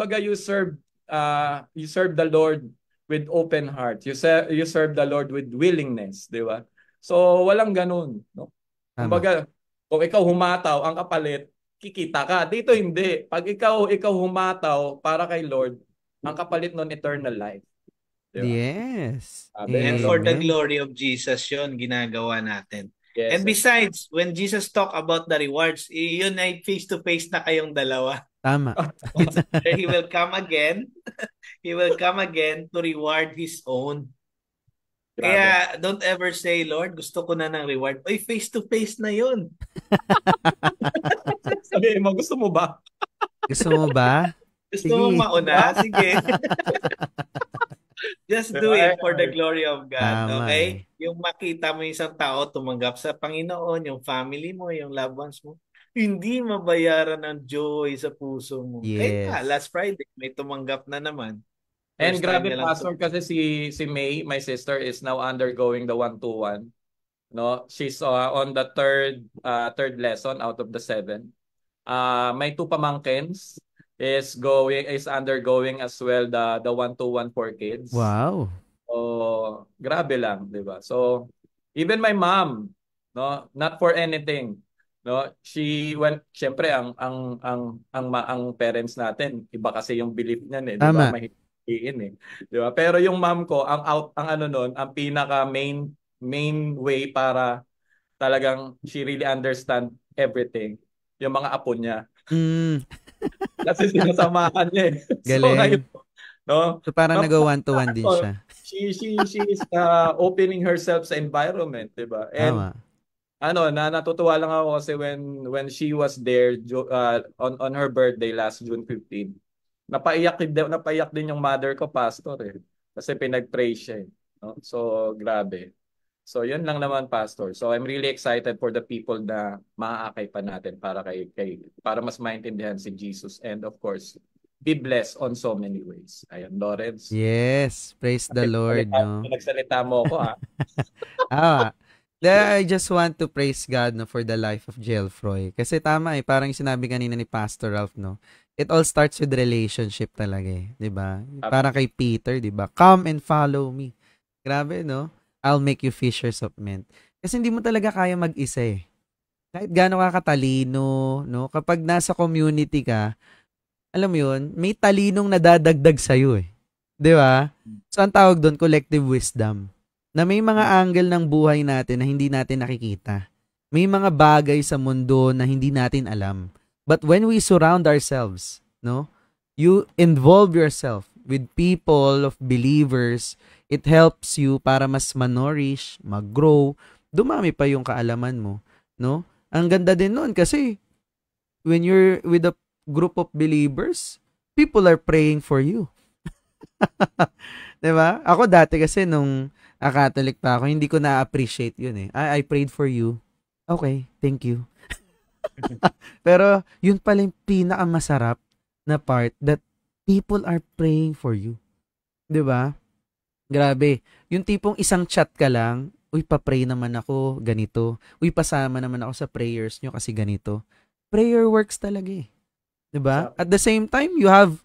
Lord with open heart. You serve the Lord with willingness, 'di ba? So walang ganun, no? Kumbaga, kung ikaw humataw, ang kapalit kikita ka. Dito hindi. Pag ikaw humataw para kay Lord, ang kapalit nun eternal life. Diba? Yes. And for the glory of Jesus, yun ginagawa natin. Yes. And besides, when Jesus talk about the rewards, yun ay face-to-face na kayong dalawa. Tama. He will come again. He will come again to reward His own. Grabe. Kaya don't ever say, Lord, gusto ko na ng reward. Oy, face-to-face na yun. Sabihin mo, gusto mo ba? Gusto mo ba? Gusto mo mauna? Sige. Just do it for the glory of God. Okay? Yung makita mo yung isang tao tumanggap sa Panginoon, yung family mo, yung loved ones mo, hindi mabayaran ng joy sa puso mo. Yes. Kaya last Friday, may tumanggap na naman. And grabe, Pastor, kasi si May, my sister, is now undergoing the 1-to-1. No? She's on the third lesson out of the 7. May 2 pamangkins is undergoing as well the 1-to-1 for kids. Wow. So, grabe lang, 'di ba? So, even my mom, no, not for anything, no, she went, syempre ang parents natin, iba kasi yung belief niyan eh, 'di ba? Mahihiin eh. 'Di ba? Pero yung mom ko, ang pinaka main main way para talagang she really understand everything. Yung mga apo niya. Mm, Kasi sinasamahan niya eh. So ngayon, galing. no? So parang nag one to one din Ano, siya. she is opening herself sa environment, 'di ba? And Tama. natutuwa lang ako kasi when she was there on her birthday last June 15. Napaiyak din yung mother ko, pastor eh. Kasi pinag-pray siya eh. No? So grabe. So yun lang naman, pastor. So I'm really excited for the people na maaakay pa natin para mas maintindihan si Jesus, and of course be blessed on so many ways. Ayan, Lawrence. Yes, praise the Lord, no? Pinagsalita mo ako ha. Ah, I just want to praise God, no, for the life of Jelfroy. Kasi tama eh, parang yung sinabi kanina ni Pastor Ralph, no? It all starts with relationship talaga eh, 'di ba? Para kay Peter, 'di ba? Come and follow me. Grabe, no? I'll make you fishers of men. Kasi hindi mo talaga kaya mag-isa eh. Kahit gaano ka katalino, no? Kapag nasa community ka, alam mo 'yun, may talinong nadadagdag sa iyo eh. 'Di ba? So ang tawag doon collective wisdom. Na may mga angle ng buhay natin na hindi natin nakikita. May mga bagay sa mundo na hindi natin alam. But when we surround ourselves, no? You involve yourself with people of believers, it helps you para mas manorish, mag-grow, dumami pa yung kaalaman mo, no? Ang ganda din noon kasi when you're with a group of believers, people are praying for you. 'Di ba? Ako dati kasi nung Catholic pa ako, hindi ko na-appreciate 'yun eh. I prayed for you. Okay, thank you. Pero yun pala yung pinakamasarap na part, that people are praying for you. 'Di ba? Grabe. Yung tipong isang chat ka lang, uy, pa-pray naman ako, ganito. Uy, pasama naman ako sa prayers nyo kasi ganito. Prayer works talaga eh. 'Di ba? At the same time, you have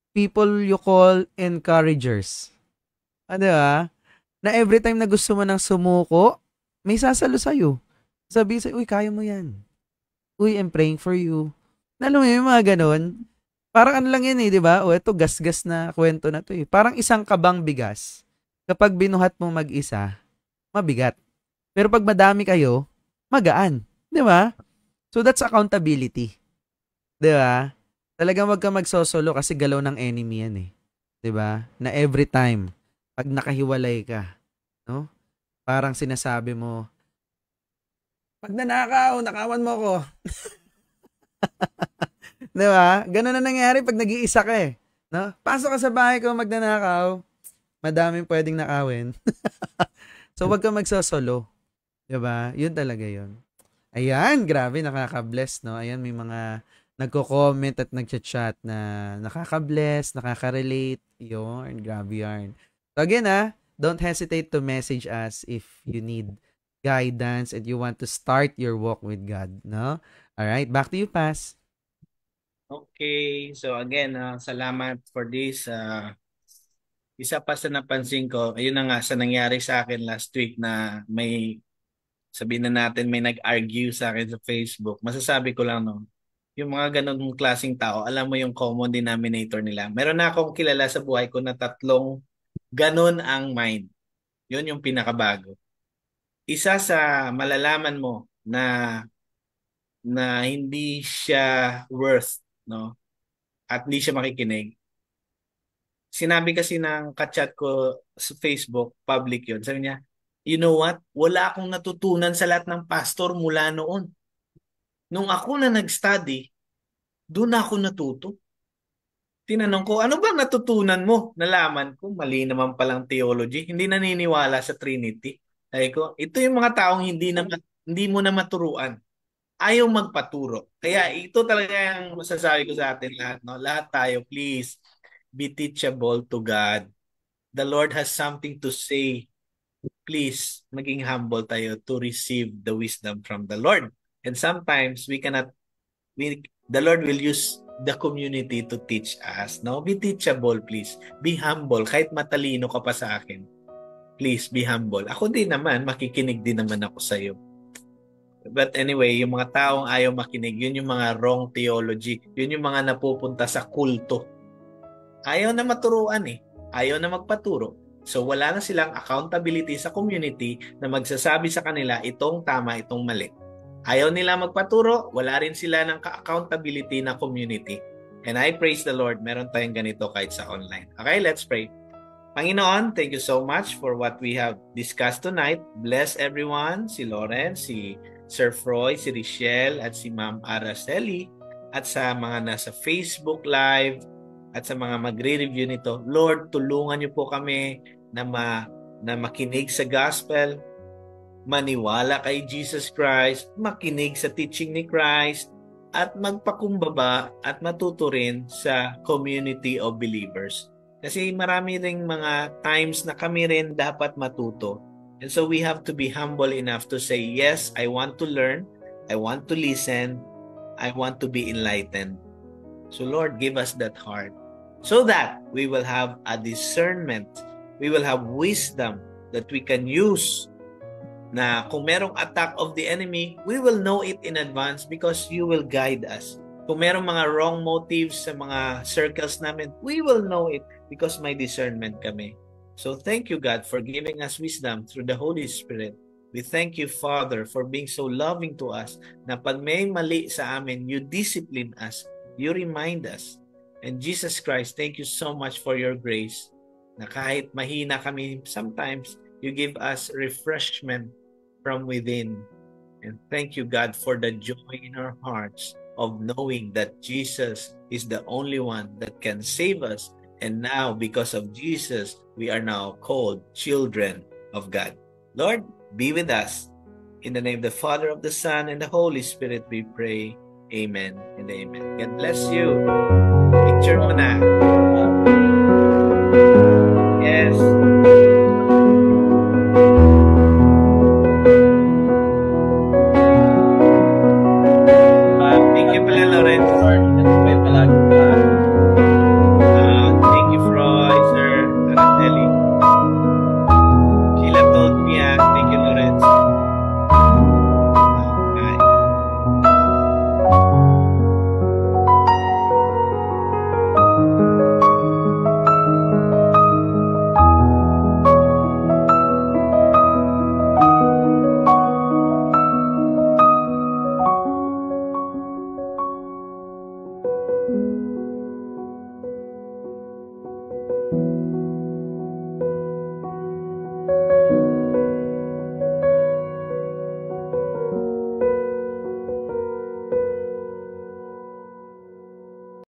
people you call encouragers. 'Di ba? Na every time na gusto mo nang sumuko, may sasalo sa'yo. Sabi sa'yo, uy, kaya mo yan. Uy, I'm praying for you. Alam mo yung mga ganon? Parang ano lang yan eh, di ba? O, ito, gas-gas na kwento na to eh. Parang isang kabang bigas. Kapag binuhat mo mag-isa, mabigat. Pero pag madami kayo, magaan. Di ba? So, that's accountability. Di ba? Talagang wag ka magsosolo kasi galaw ng enemy yan eh. Di ba? Na every time, pag nakahiwalay ka, no? Parang sinasabi mo, pag nanakaw, nakawan mo ko. Di ba? Ganun na nangyari pag nag-iisa ka eh. No? Pasok ka sa bahay ko, magnanakaw. Madaming pwedeng nakawin. So, wag ka magsosolo. Di ba? Yun talaga yun. Ayan, grabe, nakaka-bless, no? Ayan, may mga nagko-comment at nagchat-chat na nakaka-bless, nakaka-relate. Yun, grabe yarn. So again, don't hesitate to message us if you need guidance and you want to start your walk with God, no? All right, back to you, Pas. Okay, so again, salamat for this. Isa pa sa napansin ko, ayun na nga sa nangyari sa akin last week na may, sabihin na natin, may nag-argue sa akin sa Facebook. Masasabi ko lang, no, yung mga ganun klaseng tao, alam mo yung common denominator nila. Meron na akong kilala sa buhay ko na 3 ganun ang mind. Yun yung pinakabago. Isa sa malalaman mo na hindi siya worth, no? At hindi siya makikinig. Sinabi kasi ng kachat ko sa Facebook, public yun. Sabi niya, you know what? Wala akong natutunan sa lahat ng pastor mula noon. Nung ako na nag-study, doon ako natuto. Tinanong ko, ano bang natutunan mo? Nalaman ko, mali naman palang theology. Hindi naniniwala sa Trinity. Sabi ko, ito yung mga taong hindi mo na maturuan. Ayaw magpaturo. Kaya ito talaga yung masasabi ko sa atin lahat. No? Lahat tayo, please, be teachable to God. The Lord has something to say. Please, maging humble tayo to receive the wisdom from the Lord. And sometimes, the Lord will use the community to teach us. No? Be teachable, please. Be humble. Kahit matalino ka pa sa akin, please, be humble. Ako din naman, makikinig din naman ako sa iyo. But anyway, yung mga taong ayaw makinig, yun yung mga wrong theology. Yun yung mga napupunta sa kulto. Ayaw na maturuan eh. Ayaw na magpaturo. So wala na silang accountability sa community na magsasabi sa kanila itong tama, itong mali. Ayaw nila magpaturo, wala rin sila ng accountability na community. And I praise the Lord, meron tayong ganito kahit sa online. Okay, let's pray. Panginoon, thank you so much for what we have discussed tonight. Bless everyone, si Lawrence, si Sir Froy, si Richelle, at si Ma'am Araceli, at sa mga nasa Facebook Live, at sa mga magre-review nito. Lord, tulungan niyo po kami na makinig sa gospel, maniwala kay Jesus Christ, makinig sa teaching ni Christ, at magpakumbaba at matuto rin sa community of believers. Kasi marami ring mga times na kami rin dapat matuto. And so we have to be humble enough to say, yes, I want to learn, I want to listen, I want to be enlightened. So Lord, give us that heart so that we will have a discernment, we will have wisdom that we can use, na kung merong attack of the enemy, we will know it in advance because you will guide us. Kung merong mga wrong motives sa mga circles namin, we will know it because may discernment kami. So thank you, God, for giving us wisdom through the Holy Spirit. We thank you, Father, for being so loving to us, na pag may mali sa amin, you discipline us, you remind us. And Jesus Christ, thank you so much for your grace, na kahit mahina kami sometimes, you give us refreshment from within. And thank you, God, for the joy in our hearts of knowing that Jesus is the only one that can save us. And now, because of Jesus, we are now called children of God. Lord, be with us. In the name of the Father, of the Son, and the Holy Spirit, we pray. Amen and amen. God bless you. Picture mo na. Yes.